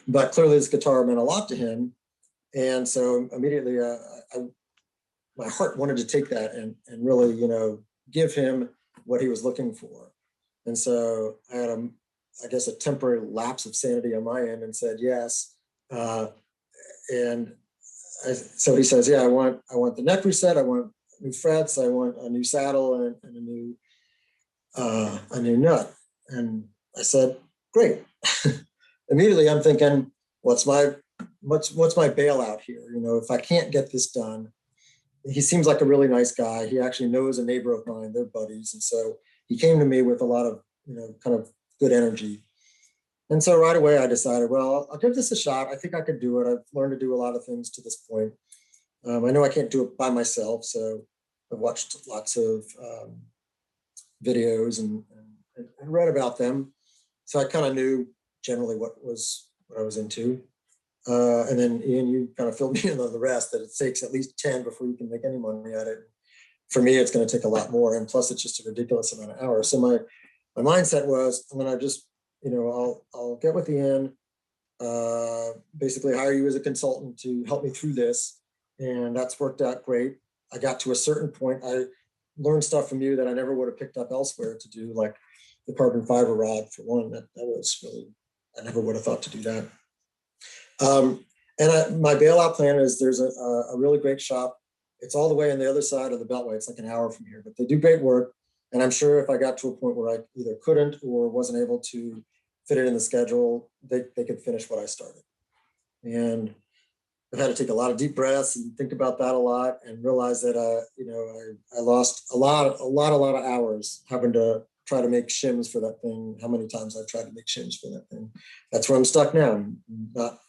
but clearly this guitar meant a lot to him. And so immediately my heart wanted to take that and really, give him what he was looking for. And so I had I guess a temporary lapse of sanity on my end and said yes. So he says, yeah, I want the neck reset. I want new frets. I want a new saddle and a new nut. And I said, great. Immediately I'm thinking, what's my bailout here? If I can't get this done, he seems like a really nice guy. He actually knows a neighbor of mine, they're buddies. And so he came to me with a lot of, kind of good energy. And so right away I decided, well, I'll give this a shot. I think I could do it. I've learned to do a lot of things to this point. I know I can't do it by myself. So I've watched lots of videos and read about them. So I kind of knew generally what I was into. And then Ian, you kind of filled me in on the rest, that it takes at least 10 before you can make any money at it. For me, it's going to take a lot more. And plus it's just a ridiculous amount of hours. So my mindset was, I'm going to just, I'll get with Ian, basically hire you as a consultant to help me through this. And that's worked out great. I got to a certain point. I learned stuff from you that I never would have picked up elsewhere to do, like the carbon fiber rod for one. That was really, I never would have thought to do that. My bailout plan is there's a really great shop. It's all the way on the other side of the Beltway. It's like an hour from here, but they do great work. And I'm sure if I got to a point where I either couldn't or wasn't able to fit it in the schedule, they could finish what I started. And I've had to take a lot of deep breaths and think about that a lot, and realize that, I lost a lot of hours having to try to make shims for that thing. How many times I've tried to make shims for that thing. That's where I'm stuck now. I'm not,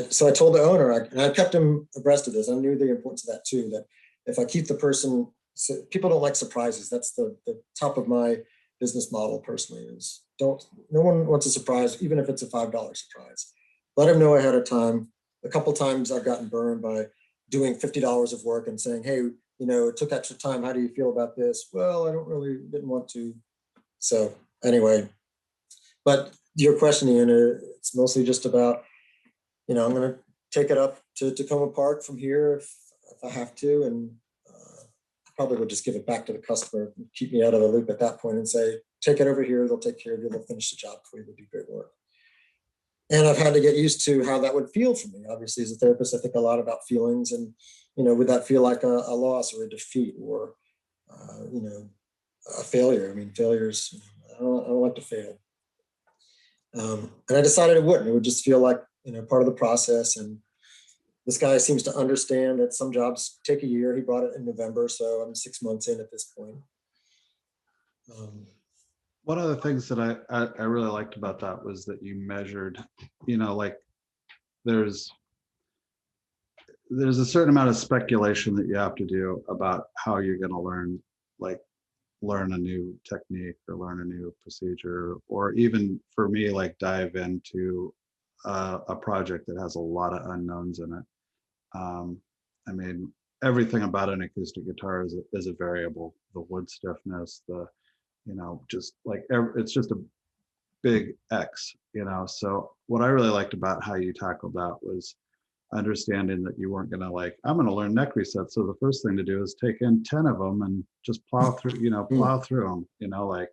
so I told the owner, and I kept him abreast of this. I knew the importance of that too, that if I keep the person, so people don't like surprises. That's the top of my business model personally, is no one wants a surprise, even if it's a $5 surprise. Let him know ahead of time. A couple of times I've gotten burned by doing $50 of work and saying, hey, it took extra time. How do you feel about this? Well, I didn't want to. So anyway, but your question, Ian, it's mostly just about, I'm going to take it up to Tacoma Park from here if I have to. And I probably would just give it back to the customer, keep me out of the loop at that point, and say, take it over here. They'll take care of you. They'll finish the job for you. They'll do great work. And I've had to get used to how that would feel for me. Obviously, as a therapist, I think a lot about feelings, and, would that feel like a loss or a defeat or, a failure? I mean, failures, I don't like to fail. And I decided it wouldn't. It would just feel like, part of the process. And this guy seems to understand that some jobs take a year. He brought it in November, so I'm 6 months in at this point. One of the things that I really liked about that was that you measured, like there's there's a certain amount of speculation that you have to do about how you're going to learn, like learn a new technique or learn a new procedure, or even for me, like dive into a project that has a lot of unknowns in it. I mean, everything about an acoustic guitar is a variable. The wood stiffness, the, you know, just like it's just a big X, you know. So what I really liked about how you tackled that was understanding that you weren't going to like, I'm going to learn neck resets. So the first thing to do is take in 10 of them and just plow through, you know, plow through them, you know, like,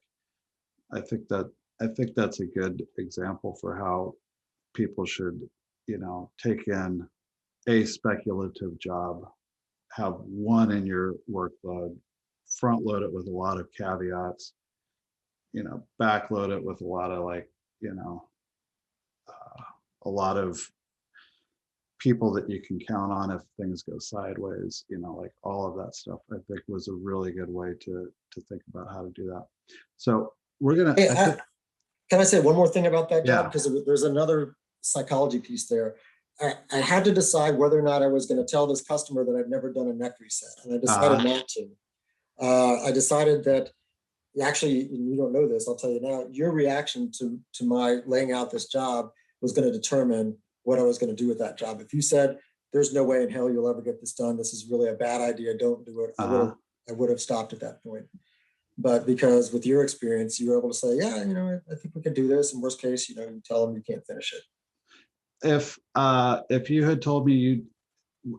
I think that's a good example for how people should, you know, take in a speculative job, have one in your workload, front load it with a lot of caveats, you know, backload it with a lot of like, you know, a lot of people that you can count on if things go sideways, you know, like all of that stuff, I think was a really good way to think about how to do that. So we're gonna, Hey, can I say one more thing about that, yeah, John? Because there's another psychology piece there. I had to decide whether or not I was going to tell this customer that I've never done a neck reset, and I decided not to. I decided that actually, you don't know this, I'll tell you now, your reaction to my laying out this job was going to determine what I was going to do with that job. If you said, there's no way in hell you'll ever get this done, this is really a bad idea, don't do it, I would have stopped at that point. But because with your experience, you were able to say, yeah, you know, I think we can do this. In worst case, you know, you tell them you can't finish it. If you had told me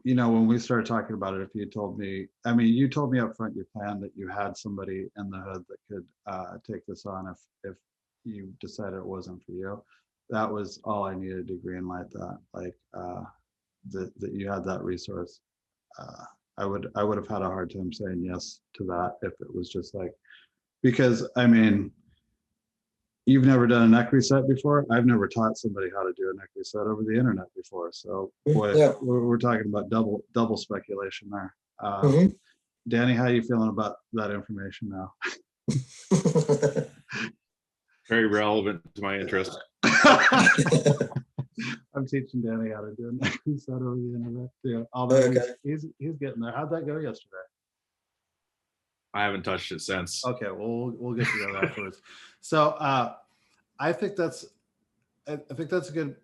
you know, when we started talking about it, if you told me, I mean, you told me up front your plan that you had somebody in the hood that could take this on if you decided it wasn't for you. That was all I needed to green light that, like that you had that resource. I would have had a hard time saying yes to that if it was just like, because I mean, you've never done a neck reset before. I've never taught somebody how to do a neck reset over the internet before. So boy, Yeah. we're talking about double speculation there. Danny, how are you feeling about that information now? Very relevant to my interest. I'm teaching Danny how to do a neck reset over the internet too. Although he's getting there. How'd that go yesterday? I haven't touched it since. Okay, well we'll get to that afterwards. So I think that's a good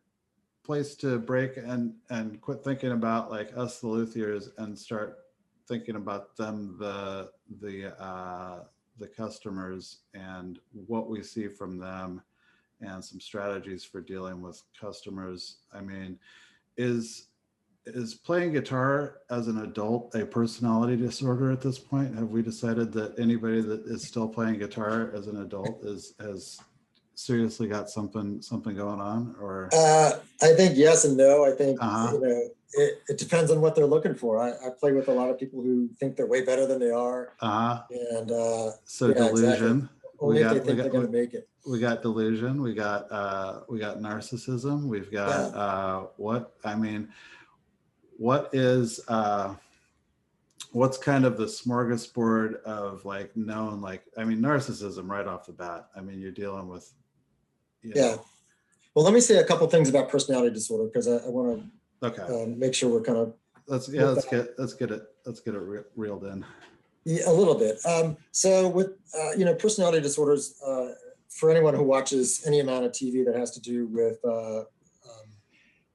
place to break and quit thinking about like us the luthiers and start thinking about them, the customers, and what we see from them, and some strategies for dealing with customers. I mean, is playing guitar as an adult a personality disorder at this point? Have we decided that anybody that is still playing guitar as an adult has seriously got something going on? Or I think yes and no. I think you know, it depends on what they're looking for. I play with a lot of people who think they're way better than they are. And so yeah, delusion. Exactly. Only if they think they're going to make it. We got delusion. We got narcissism. We've got what I mean. What is what's kind of the smorgasbord of like known, like, I mean, narcissism right off the bat. I mean, you're dealing with, you know. Well, let me say a couple things about personality disorder, because I want to make sure we're kind of let's get it reeled in. Yeah, a little bit. So with you know, personality disorders, for anyone who watches any amount of TV that has to do with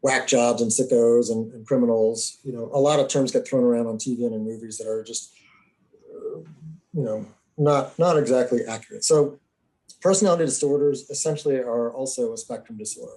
whack jobs and sickos and criminals, you know, a lot of terms get thrown around on TV and in movies that are just you know, not exactly accurate. So personality disorders essentially are also a spectrum disorder.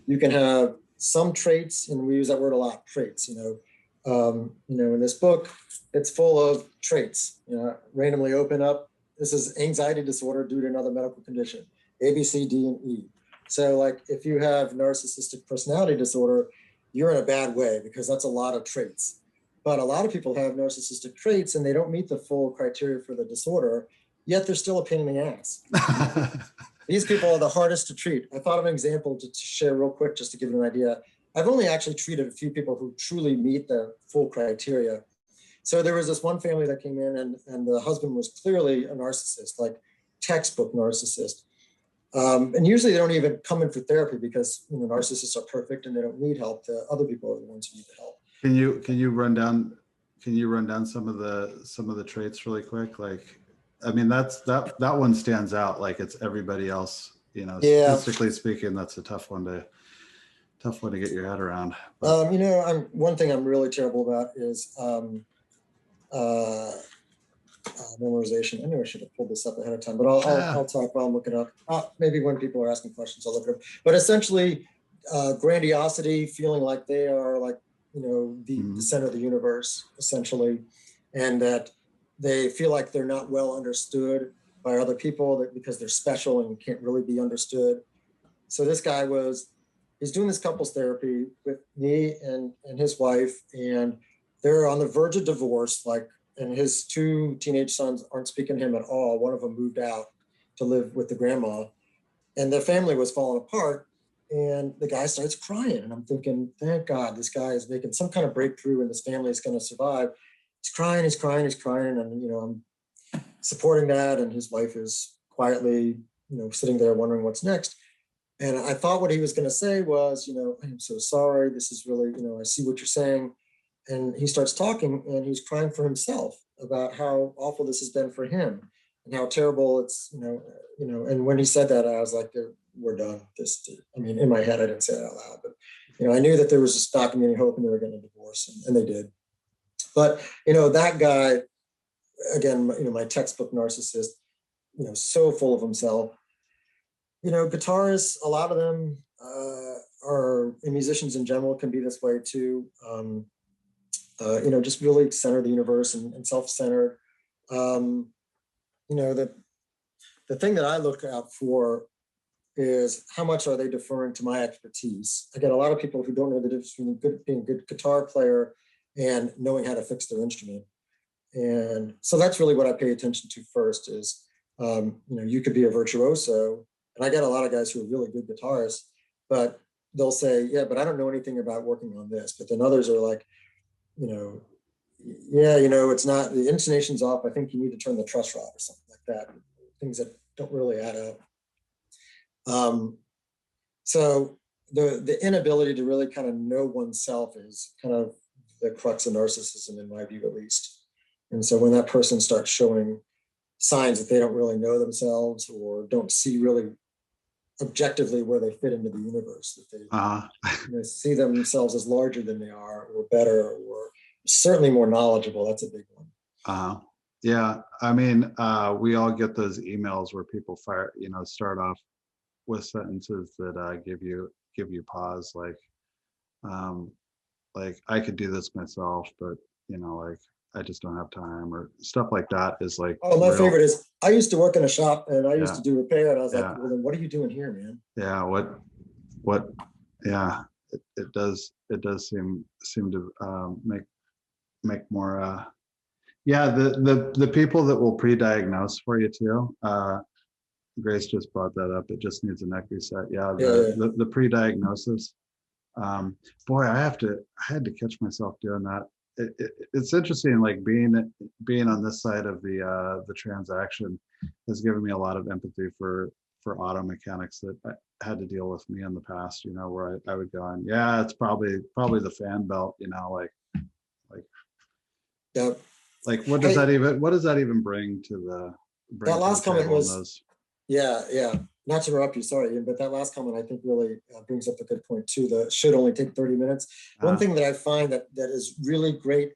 You can have some traits, and we use that word a lot, traits. You know, in this book, it's full of traits. You know, randomly open up. This is anxiety disorder due to another medical condition. A, B, C, D, and E. So, like, if you have narcissistic personality disorder, you're in a bad way because that's a lot of traits. But a lot of people have narcissistic traits and they don't meet the full criteria for the disorder, yet they're still a pain in the ass. These people are the hardest to treat. I thought of an example to share real quick just to give you an idea. I've only actually treated a few people who truly meet the full criteria. So there was this one family that came in and the husband was clearly a narcissist, like textbook narcissist. And usually they don't even come in for therapy because, you know, narcissists are perfect and they don't need help. The other people are the ones who need the help. Can you run down some of the traits really quick? Like, I mean, that one stands out. Like it's everybody else, Yeah. statistically speaking, that's a tough one to get your head around. But, one thing I'm really terrible about is memorization. I knew I should have pulled this up ahead of time, but I'll talk while I'm looking up. Maybe when people are asking questions, I'll look it up. But essentially, grandiosity, feeling like they are like, the center of the universe, essentially, and that they feel like they're not well understood by other people because they're special and can't really be understood. So this guy he's doing this couples therapy with me and his wife, and they're on the verge of divorce, and his 2 teenage sons aren't speaking to him at all. One of them moved out to live with the grandma, and their family was falling apart. And the guy starts crying, and I'm thinking, thank God this guy is making some kind of breakthrough, and this family is going to survive. He's crying, and I'm supporting that, and his wife is quietly, sitting there wondering what's next. And I thought what he was going to say was, I'm so sorry. This is really, I see what you're saying. And he starts talking, and he's crying for himself about how awful this has been for him and how terrible it's, and when he said that, I was like, we're done. In my head, I didn't say it out loud, but, I knew that there was just not going to be any hope and they were going to divorce, and they did. But, that guy, again, my textbook narcissist, so full of himself. Guitarists, a lot of them and musicians in general can be this way too. Just really center the universe and self-centered. The thing that I look out for is how much are they deferring to my expertise. I get a lot of people who don't know the difference between being a good guitar player and knowing how to fix their instrument. And so that's really what I pay attention to first is, you could be a virtuoso. And I get a lot of guys who are really good guitarists, but they'll say, yeah, but I don't know anything about working on this. But then others are like, it's not, the intonation's off. I think you need to turn the truss rod or something like that. Things that don't really add up. So the inability to really kind of know oneself is kind of the crux of narcissism, in my view, at least. And so when that person starts showing signs that they don't really know themselves or don't see really objectively where they fit into the universe, that they see themselves as larger than they are, or better, or certainly more knowledgeable. That's a big one. Yeah, I mean, we all get those emails where people start off with sentences that give you pause, like I could do this myself, but I just don't have time, or stuff like that is like. Oh, my favorite is, I used to work in a shop and I used to do repair, and I was like, well, then what are you doing here, man? Yeah, what yeah, it does seem to make more the people that will pre-diagnose for you too. Grace just brought that up. It just needs a neck reset. The pre-diagnosis. Boy, I had to catch myself doing that. It's interesting, like being on this side of the transaction has given me a lot of empathy for auto mechanics that I had to deal with me in the past, where I would go on, yeah, it's probably the fan belt, like what does that even bring to the that last comment was not to interrupt you, sorry, Ian, but that last comment I think really brings up a good point too. The should only take 30 minutes. One thing that I find that is really great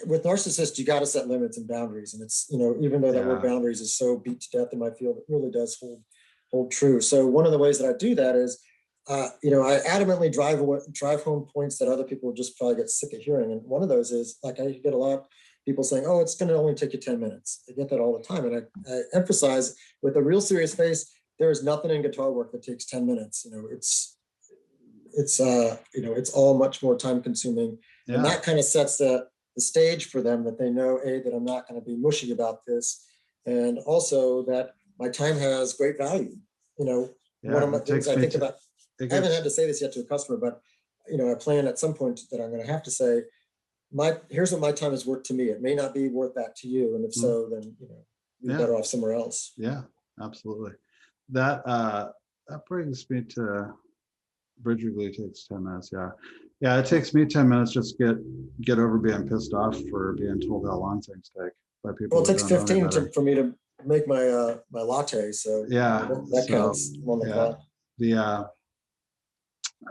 with narcissists, you got to set limits and boundaries. And it's, even though that word boundaries is so beat to death in my field, it really does hold true. So one of the ways that I do that is, I adamantly drive home points that other people just probably get sick of hearing. And one of those is, like, I get a lot of people saying, oh, it's going to only take you 10 minutes. I get that all the time. And I emphasize with a real serious face, there is nothing in guitar work that takes 10 minutes. It's all much more time consuming. Yeah. And that kind of sets the stage for them, that they know, that I'm not going to be mushy about this. And also that my time has great value. One of my things I think about, I haven't had to say this yet to a customer, but, I plan at some point that I'm going to have to say, here's what my time is worth to me. It may not be worth that to you. And if so, then, you're better off somewhere else. Yeah, absolutely. That brings me to Bridgerly takes 10 minutes. Yeah. Yeah, it takes me 10 minutes just get over being pissed off for being told how long things take by people Well, it who takes don't know any 15 better. for me to make my my latte, so Yeah, that so counts. I'm on the yeah, clock. the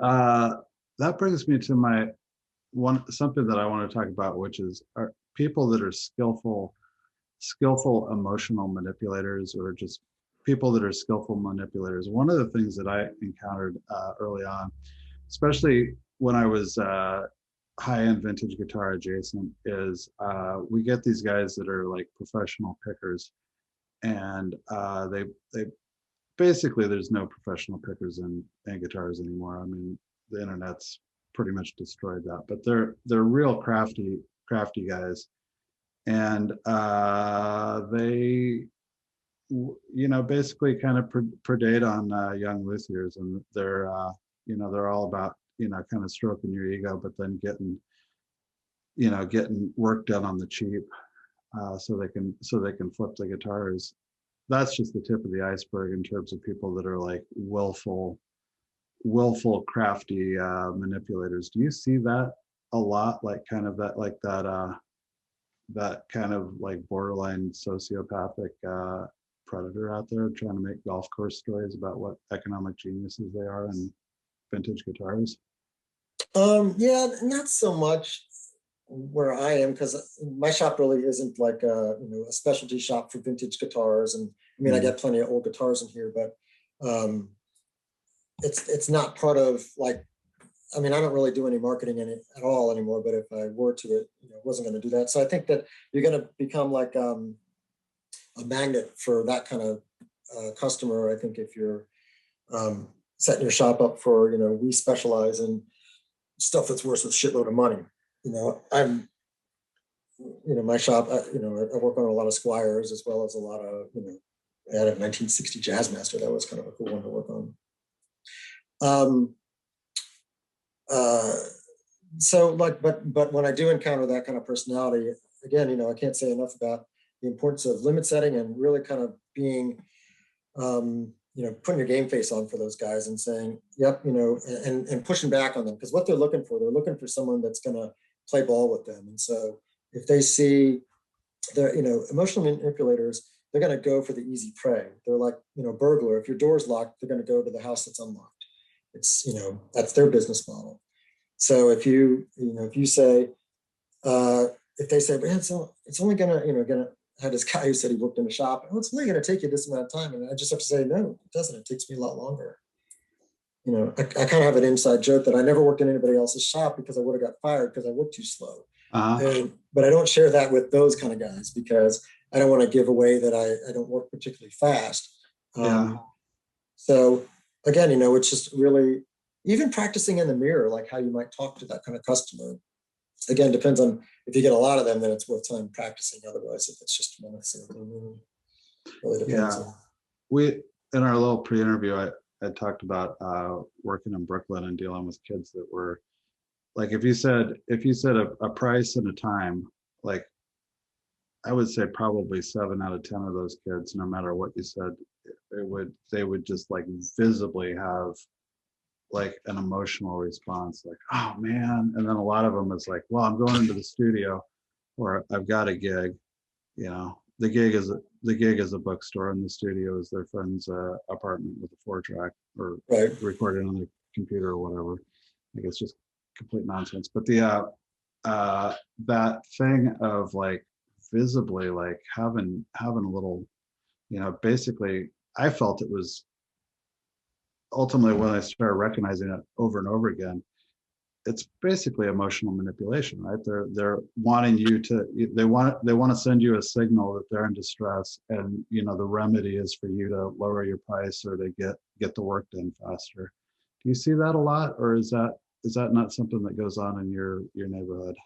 uh, that brings me to my something that I want to talk about, which is are people that are skillful emotional manipulators, or just people that are skillful manipulators. One of the things that I encountered early on, especially when I was high-end vintage guitar adjacent, is we get these guys that are like professional pickers, and they basically, there's no professional pickers in guitars anymore. I mean, the internet's pretty much destroyed that, but they're real crafty guys, and they basically kind of predate on young luthiers, and they're all about kind of stroking your ego, but then getting work done on the cheap, so they can flip the guitars. That's just the tip of the iceberg in terms of people that are like willful crafty manipulators. Do you see that a lot, like kind of that kind of like borderline sociopathic predator out there trying to make golf course stories about what economic geniuses they are in vintage guitars? Yeah, not so much where I am, because my shop really isn't like a specialty shop for vintage guitars. And I mean, I get plenty of old guitars in here, but it's not part of like, I mean, I don't really do any marketing in it at all anymore, but if I were to, it wasn't going to do that. So I think that you're going to become like a magnet for that kind of customer. I think if you're setting your shop up for, we specialize in stuff that's worth a shitload of money. My shop, I work on a lot of Squires as well as a lot of, I had a 1960 Jazzmaster. That was kind of a cool one to work on. So like, but when I do encounter that kind of personality, again, I can't say enough about the importance of limit setting and really kind of being, putting your game face on for those guys and saying, yep, and pushing back on them, because what they're looking for someone that's going to play ball with them. And so if they see the, emotional manipulators, they're going to go for the easy prey. They're like, burglar. If your door's locked, they're going to go to the house that's unlocked. It's, that's their business model. So if you say, if they say, man, it's only gonna have this guy who said he worked in a shop, oh, it's only gonna take you this amount of time. And I just have to say, no, it doesn't. It takes me a lot longer. I kind of have an inside joke that I never worked in anybody else's shop because I would have got fired because I worked too slow. But I don't share that with those kind of guys because I don't want to give away that I don't work particularly fast. So again, it's just really, even practicing in the mirror, like how you might talk to that kind of customer. Again, depends on, if you get a lot of them, then it's worth time practicing. Otherwise, if it's just one, it's really depends. Yeah, we, in our little pre-interview, I talked about working in Brooklyn and dealing with kids that were like, if you said a price and a time, like I would say probably 7 out of 10 of those kids, no matter what you said, they would just like visibly have like an emotional response, like, oh man. And then a lot of them is like, well, I'm going into the studio, or I've got a gig. The gig is a bookstore, and the studio is their friend's apartment with a 4-track, or recorded on the computer or whatever. Like, it's just complete nonsense. But the that thing of like visibly like having a little, basically, I felt it was ultimately, when I started recognizing it over and over again, it's basically emotional manipulation, right? They're wanting you to, they want to send you a signal that they're in distress, and the remedy is for you to lower your price or to get the work done faster. Do you see that a lot, or is that not something that goes on in your neighborhood?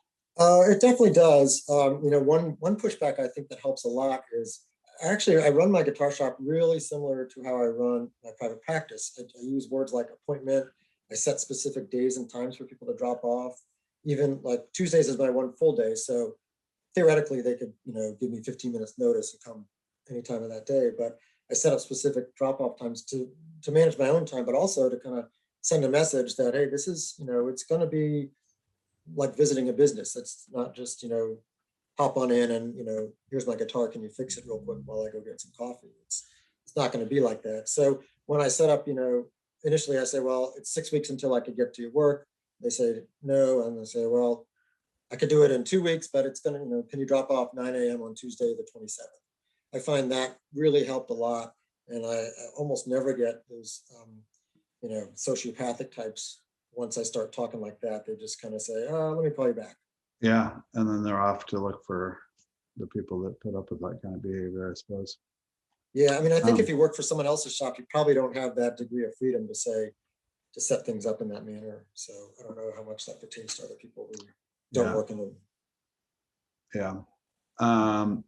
It definitely does. One pushback I think that helps a lot is, actually, I run my guitar shop really similar to how I run my private practice. I use words like appointment. I set specific days and times for people to drop off. Even like Tuesdays is my one full day. So theoretically, they could, give me 15 minutes notice and come any time of that day. But I set up specific drop off times to manage my own time, but also to kind of send a message that, hey, this is, it's going to be like visiting a business. It's not just, hop on in and, here's my guitar, can you fix it real quick while I go get some coffee? It's not going to be like that. So when I set up, initially I say, well, it's 6 weeks until I could get to your work. They say no, and they say, well, I could do it in 2 weeks, but it's going to, can you drop off 9 a.m. on Tuesday the 27th? I find that really helped a lot, and I almost never get those, sociopathic types. Once I start talking like that, they just kind of say, oh, let me call you back. Yeah, and then they're off to look for the people that put up with that kind of behavior, I suppose. Yeah, I mean, I think if you work for someone else's shop, you probably don't have that degree of freedom to set things up in that manner. So I don't know how much that pertains to other people who don't work in them. Yeah.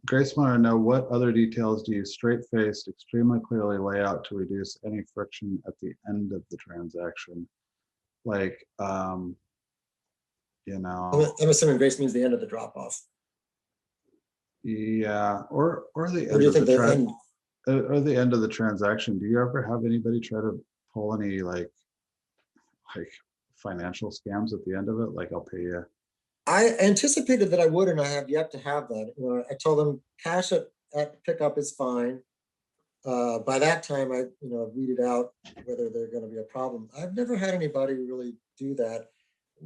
Grace wanted to know, what other details do you straight-faced, extremely clearly lay out to reduce any friction at the end of the transaction? Like, I'm assuming Grace means the end of the drop-off. Yeah, or the Or do you think the end? Or the end of the transaction. Do you ever have anybody try to pull any like financial scams at the end of it? Like, I'll pay you. I anticipated that I would, and I have yet to have that. I told them cash at pickup is fine. By that time, I weeded out whether they're going to be a problem. I've never had anybody really do that.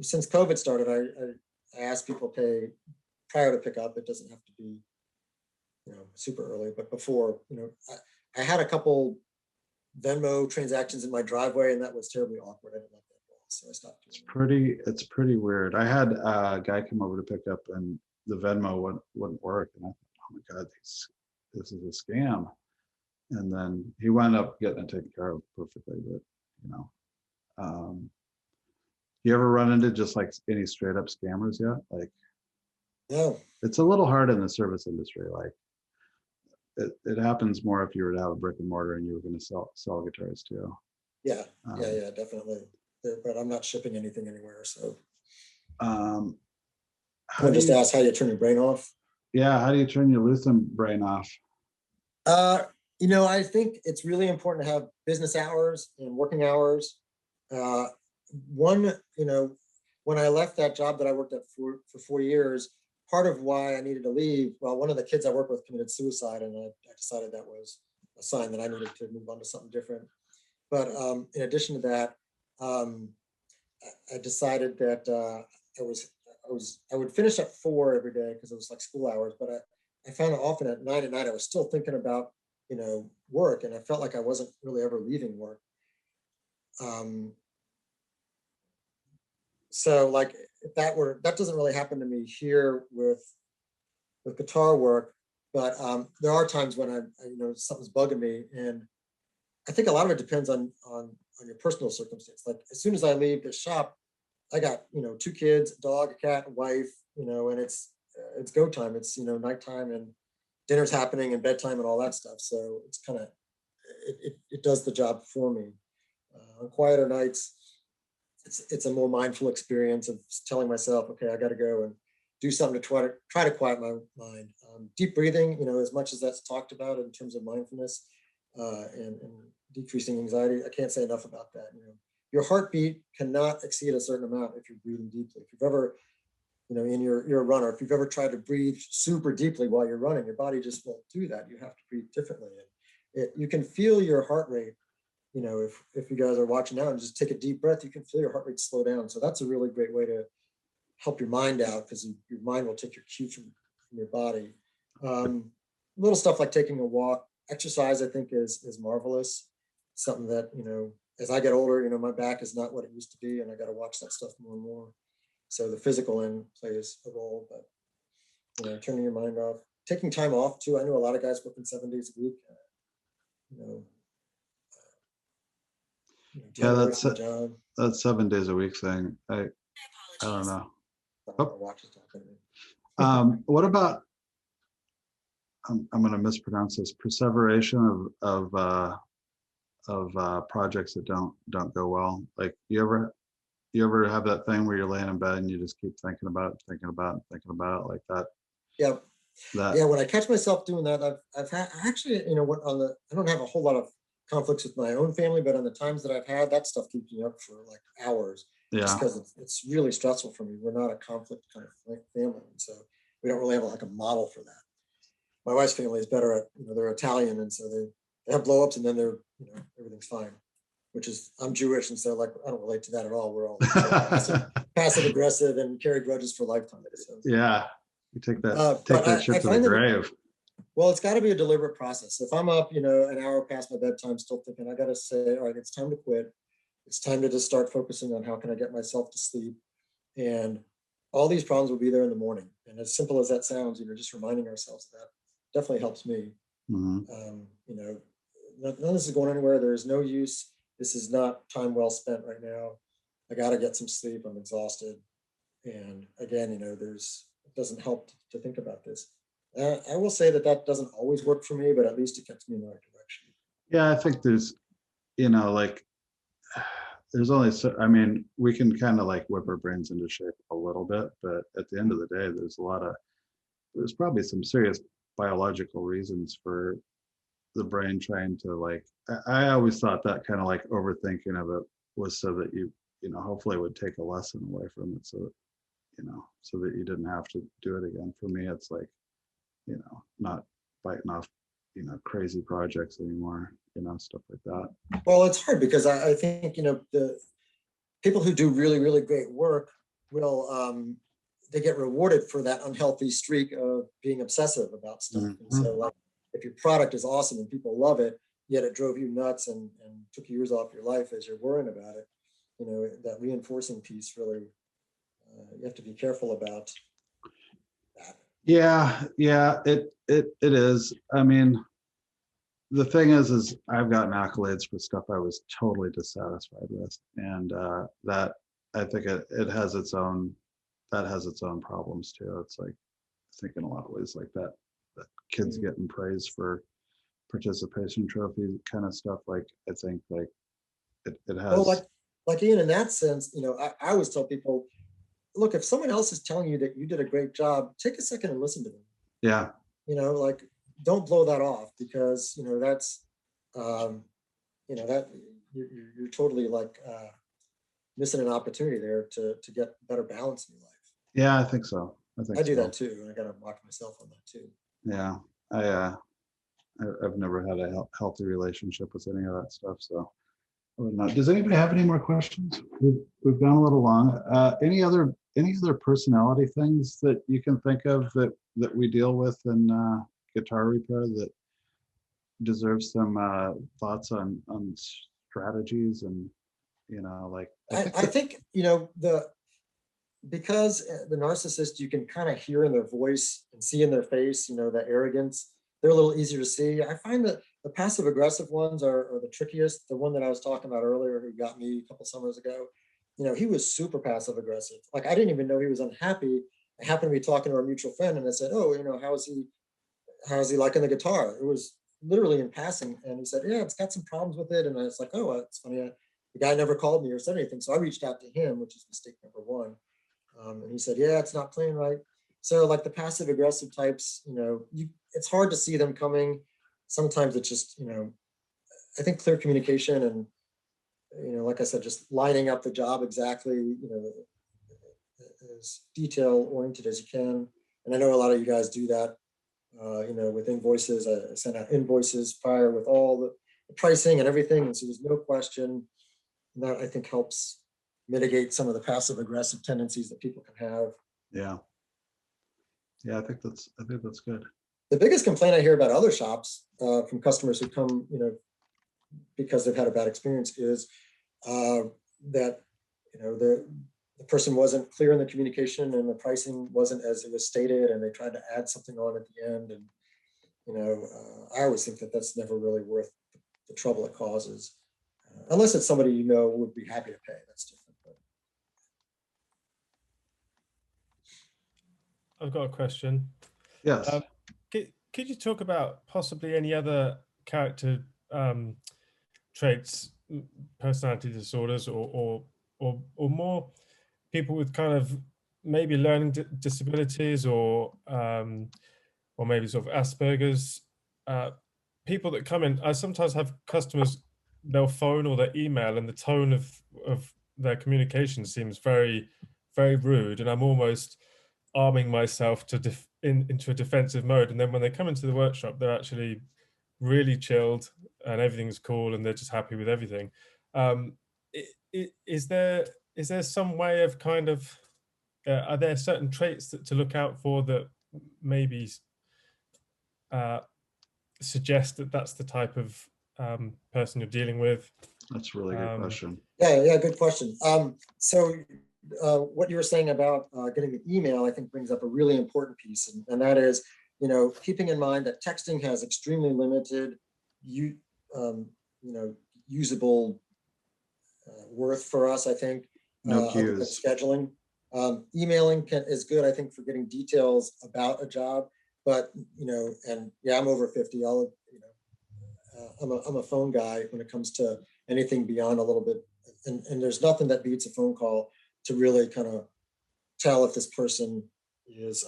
Since COVID started, I asked people to pay prior to pickup. It doesn't have to be, super early, but before, I had a couple Venmo transactions in my driveway, and that was terribly awkward. I didn't like that at all, so I stopped doing it. It's pretty weird. I had a guy come over to pick up, and the Venmo wouldn't work, and I thought, oh my God, this is a scam. And then he wound up getting it taken care of perfectly. But you ever run into just like any straight up scammers yet? Like, no, it's a little hard in the service industry. Like, it happens more if you were to have a brick and mortar and you were going to sell guitars too. Yeah, definitely. But I'm not shipping anything anywhere. So I just ask how you turn your brain off. Yeah, how do you turn your Lutheran brain off? I think it's really important to have business hours and working hours. When I left that job that I worked at for 4 years, part of why I needed to leave, well, one of the kids I work with committed suicide, and I decided that was a sign that I needed to move on to something different. But in addition to that, I decided that I would finish at 4 every day because it was like school hours, but I found it often at 9 at night, I was still thinking about, work, and I felt like I wasn't really ever leaving work. So like that doesn't really happen to me here with guitar work, but there are times when something's bugging me, and I think a lot of it depends on your personal circumstance. Like, as soon as I leave the shop, I got 2 kids, a dog, a cat, a wife, and it's go time. It's nighttime, and dinner's happening, and bedtime, and all that stuff. So it's kind of it does the job for me. On quieter nights, it's a more mindful experience of telling myself, okay, I got to go and do something to try to quiet my mind. Deep breathing, as much as that's talked about in terms of mindfulness and decreasing anxiety, I can't say enough about that. Your heartbeat cannot exceed a certain amount if you're breathing deeply. If you've ever, you're a runner, if you've ever tried to breathe super deeply while you're running, your body just won't do that. You have to breathe differently. And you can feel your heart rate. If you guys are watching now and just take a deep breath, you can feel your heart rate slow down. So that's a really great way to help your mind out, because your mind will take your cue from your body. Little stuff like taking a walk, exercise, I think is marvelous. Something that, as I get older, my back is not what it used to be, and I got to watch that stuff more and more. So the physical end plays a role, but turning your mind off, taking time off too. I know a lot of guys working 7 days a week. Yeah, that's 7 days a week thing. I don't know. What about? I'm going to mispronounce this. Perseveration of projects that don't go well. Like, you ever have that thing where you're laying in bed and you just keep thinking about it like that? Yeah. Yeah. When I catch myself doing that, I've had, actually, I don't have a whole lot of conflicts with my own family, but on the times that I've had, that stuff keeps me up for like hours, just Yeah. because it's really stressful for me. We're not a conflict kind of family, and so we don't really have like a model for that. My wife's family is better at, they're Italian, and so they have blowups, and then they're, everything's fine. Which is, I'm Jewish, and so like I don't relate to that at all. We're all passive aggressive and carry grudges for lifetime. So. Yeah, you take that shit I to the grave. Well, it's got to be a deliberate process. If I'm up, an hour past my bedtime, still thinking, I got to say, all right, it's time to quit. It's time to just start focusing on how can I get myself to sleep. And all these problems will be there in the morning. And as simple as that sounds, just reminding ourselves of that definitely helps me. Mm-hmm. None of this is going anywhere. There is no use. This is not time well spent right now. I got to get some sleep. I'm exhausted. And again, it doesn't help to think about this. I will say that doesn't always work for me, but at least it gets me in the right direction. Yeah, I think there's, there's only so, we can kind of like whip our brains into shape a little bit, but at the end of the day, there's probably some serious biological reasons for the brain trying to like, I always thought that kind of like overthinking of it was so that you hopefully would take a lesson away from it, so that, so that you didn't have to do it again. For me, it's like, not biting off, crazy projects anymore, stuff like that. Well, it's hard because I think, the people who do really, really great work will, they get rewarded for that unhealthy streak of being obsessive about stuff. Mm-hmm. And so like, if your product is awesome and people love it, yet it drove you nuts and took years off your life as you're worrying about it, that reinforcing piece really, you have to be careful about that. Yeah, it is. The thing is I've gotten accolades for stuff I was totally dissatisfied with, and that I think it has its own problems too. It's like, I think in a lot of ways like that kids getting praise for participation trophy kind of stuff. Like, I think like it has. Well, like Ian, in that sense, I always tell people, look, if someone else is telling you that you did a great job, take a second and listen to them. Yeah. Like, don't blow that off, because, that's, that you're totally like missing an opportunity there to get better balance in your life. Yeah, I think so. I do that too, and I got to watch myself on that too. Yeah, I've never had a healthy relationship with any of that stuff, so. Does anybody have any more questions? We've gone a little long. Any other personality things that you can think of that we deal with in guitar repair that deserves some thoughts on strategies and like? I think because the narcissist, you can kind of hear in their voice and see in their face, that arrogance. They're a little easier to see. I find that the passive aggressive ones are the trickiest. The one that I was talking about earlier, who got me a couple summers ago, he was super passive aggressive. Like, I didn't even know he was unhappy. I happened to be talking to our mutual friend, and I said, "Oh, how is he liking the guitar?" It was literally in passing, and he said, "Yeah, it's got some problems with it." And I was like, "Oh, it's funny. The guy never called me or said anything." So I reached out to him, which is mistake number one. And he said, "Yeah, it's not playing right." So like the passive aggressive types, it's hard to see them coming. Sometimes it's just, I think clear communication and, like I said, just lining up the job exactly, as detail oriented as you can. And I know a lot of you guys do that, with invoices. I sent out invoices prior with all the pricing and everything. And so there's no question. And that, I think, helps mitigate some of the passive aggressive tendencies that people can have. Yeah. I think that's good. The biggest complaint I hear about other shops from customers who come, because they've had a bad experience, is that the person wasn't clear in the communication and the pricing wasn't as it was stated, and they tried to add something on at the end. And I always think that that's never really worth the trouble it causes, unless it's somebody would be happy to pay. That's different. But. I've got a question. Yes. Could you talk about possibly any other character traits, personality disorders, or more people with kind of maybe learning disabilities or maybe sort of Asperger's people that come in, I sometimes have customers, they'll phone or they email, and the tone of their communication seems very, very rude, and I'm almost arming myself to into a defensive mode. And then when they come into the workshop, they're actually really chilled and everything's cool and they're just happy with everything. Is there some way of kind of are there certain traits to look out for that maybe suggest that that's the type of person you're dealing with? That's a really good question. Yeah, good question. So what you were saying about getting the email, I think brings up a really important piece, and that is, keeping in mind that texting has extremely limited, usable worth for us. I think No other than cues. scheduling. Emailing is good, I think, for getting details about a job, but and yeah, I'm over 50. I'm a phone guy when it comes to anything beyond a little bit, and there's nothing that beats a phone call to really kind of tell if this person is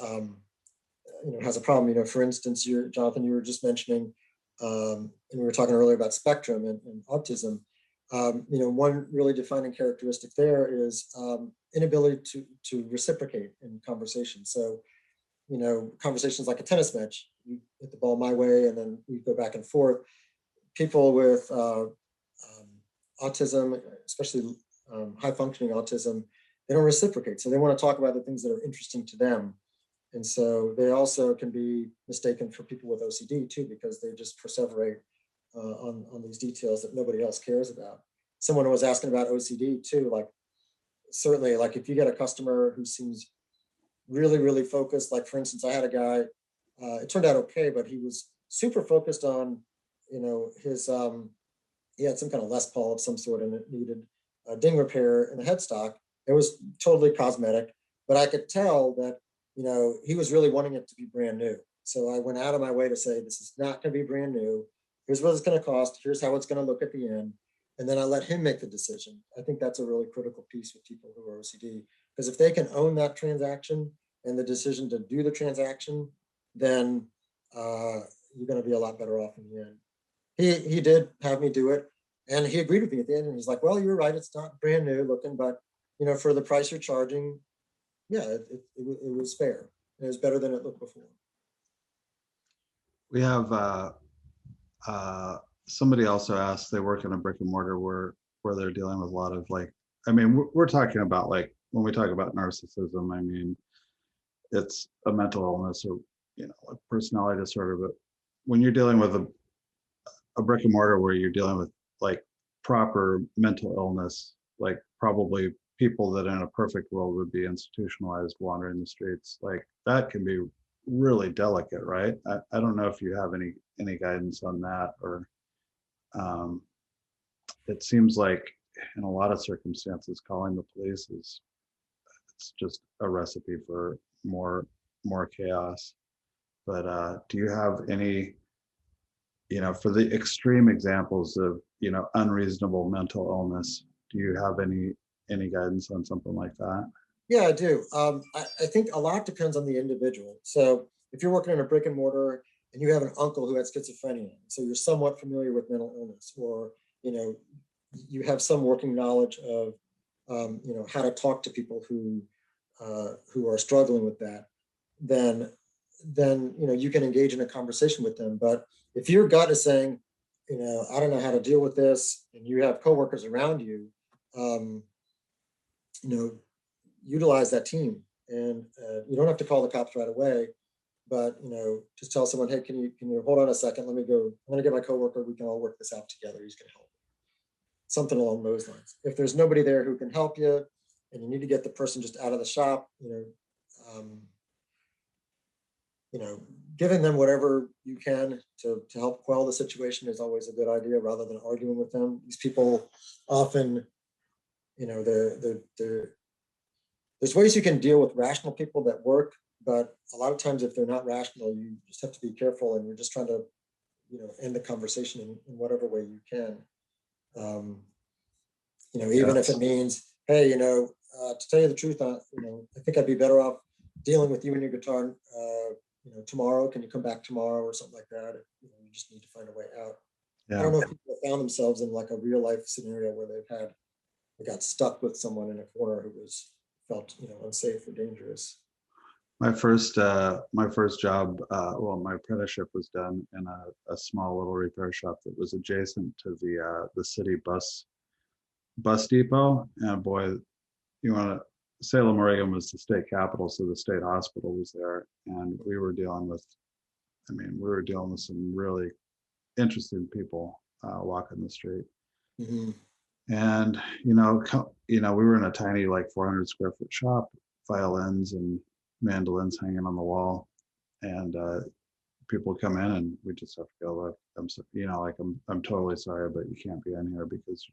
has a problem. For instance, Jonathan, you were just mentioning, and we were talking earlier about spectrum and autism. One really defining characteristic there is inability to reciprocate in conversation. So, conversations like a tennis match, you hit the ball my way and then we go back and forth. People with autism, especially high functioning autism, they don't reciprocate. So they want to talk about the things that are interesting to them. And so they also can be mistaken for people with OCD too, because they just perseverate on these details that nobody else cares about. Someone was asking about OCD too, certainly, if you get a customer who seems really, really focused, for instance, I had a guy, it turned out okay, but he was super focused on, his, he had some kind of Les Paul of some sort and it needed a ding repair in the headstock. It was totally cosmetic, but I could tell that, he was really wanting it to be brand new. So I went out of my way to say, this is not going to be brand new. Here's what it's going to cost. Here's how it's going to look at the end. And then I let him make the decision. I think that's a really critical piece with people who are OCD, because if they can own that transaction and the decision to do the transaction, then you're going to be a lot better off in the end. He did have me do it, and he agreed with me at the end. And he's like, "Well, you're right. It's not brand new looking, but for the price you're charging, yeah, it was fair. It was better than it looked before." We have somebody also asked, they work in a brick and mortar where they're dealing with a lot of we're talking about when we talk about narcissism, it's a mental illness or a personality disorder. But when you're dealing with a brick and mortar where you're dealing with proper mental illness, probably people that in a perfect world would be institutionalized wandering the streets, that can be really delicate, right? I don't know if you have any guidance on that, or it seems like in a lot of circumstances calling the police it's just a recipe for more chaos. But do you have any, for the extreme examples of unreasonable mental illness, do you have any guidance on something like that? Yeah, I do. I think a lot depends on the individual. So if you're working in a brick and mortar and you have an uncle who had schizophrenia, so you're somewhat familiar with mental illness, or you have some working knowledge of how to talk to people who are struggling with that, then you can engage in a conversation with them. But if your gut is saying, I don't know how to deal with this, and you have coworkers around you, utilize that team, and you don't have to call the cops right away, but just tell someone, hey, can you hold on a second? Let me go. I'm going to get my coworker. We can all work this out together. He's going to help. Something along those lines. If there's nobody there who can help you, and you need to get the person just out of the shop, giving them whatever you can to help quell the situation is always a good idea, rather than arguing with them. These people often, there's ways you can deal with rational people that work, but a lot of times if they're not rational, you just have to be careful, and you're just trying to, end the conversation in whatever way you can. Even if it means, hey, to tell you the truth, I think I'd be better off dealing with you and your guitar, tomorrow. Can you come back tomorrow or something like that? you just need to find a way out. I Yeah. don't know if people have found themselves in like a real life scenario where they got stuck with someone in a corner who felt, unsafe or dangerous. My first job, well, my apprenticeship was done in a small little repair shop that was adjacent to the city bus depot. And boy, Salem, Oregon was the state capital, so the state hospital was there, and we were dealing with some really interesting people walking the street. Mhm. And we were in a tiny, like 400 square foot shop, violins and mandolins hanging on the wall, and people come in, and we just have to go, like, I'm totally sorry, but you can't be in here because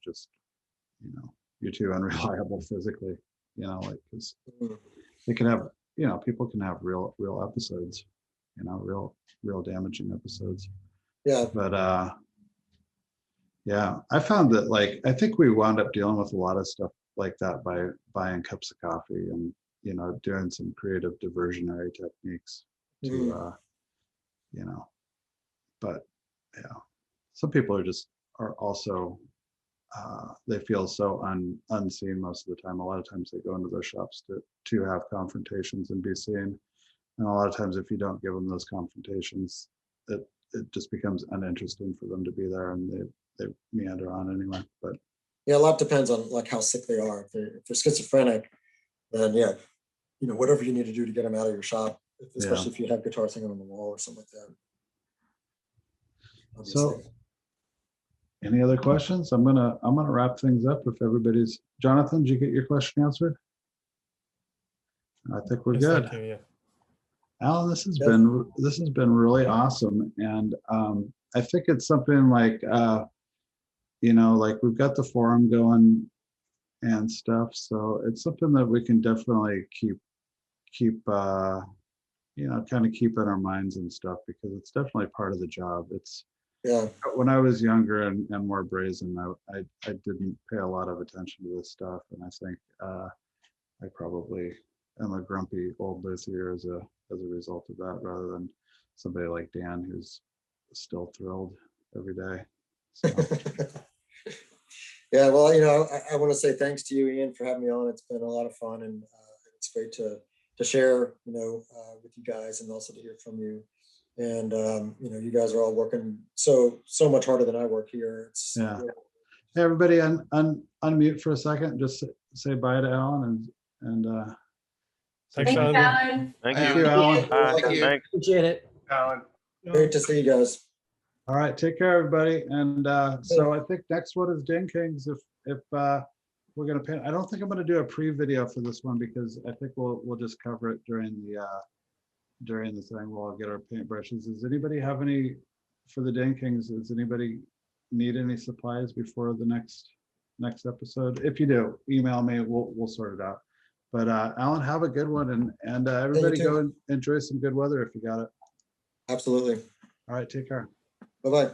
you're too unreliable physically, because Mhm. they can have, people can have real episodes, real damaging episodes. Yeah. But yeah, I found that, like, I think we wound up dealing with a lot of stuff like that by buying cups of coffee and, doing some creative diversionary techniques to, Mhm. but yeah, some people are also, they feel so unseen most of the time. A lot of times they go into those shops to have confrontations and be seen. And a lot of times if you don't give them those confrontations, it just becomes uninteresting for them to be there, and they meander on anyway. But Yeah, a lot depends on like how sick they are. If they're schizophrenic, then yeah, whatever you need to do to get them out of your shop, especially if you have guitars hanging on the wall or something like that. Obviously. so any other questions? I'm gonna wrap things up. If everybody's, Jonathan, did you get your question answered? I think we're Yes, good. thank you. Yeah. Alan, this has Yes. been really awesome, and I think it's something like like we've got the forum going and stuff, so it's something that we can definitely keep kind of keep in our minds and stuff, because it's definitely part of the job. It's Yeah. when I was younger and more brazen, I didn't pay a lot of attention to this stuff, and I think I probably am a grumpy old luthier as a result of that, rather than somebody like Dan who's still thrilled every day. So, Yeah, well, I want to say thanks to you, Ian, for having me on. It's been a lot of fun, and it's great to share, with you guys, and also to hear from you. And you guys are all working so much harder than I work here. It's yeah. Hey, everybody, unmute for a second. Just say bye to Alan and Thanks, Thank you, Alan. Alan. thank you, Alan. Thanks. Appreciate it. great to see you guys. All right, take care, everybody. And so I think next one is Ding Kings. If we're gonna paint, I don't think I'm gonna do a pre-video for this one, because I think we'll just cover it during the thing. We'll all get our paintbrushes. Does anybody have any for the Ding Kings? Does anybody need any supplies before the next episode? If you do, email me. We'll sort it out. But Alan, have a good one, and everybody go and enjoy some good weather if you got it. Absolutely. All right, take care. Bye-bye.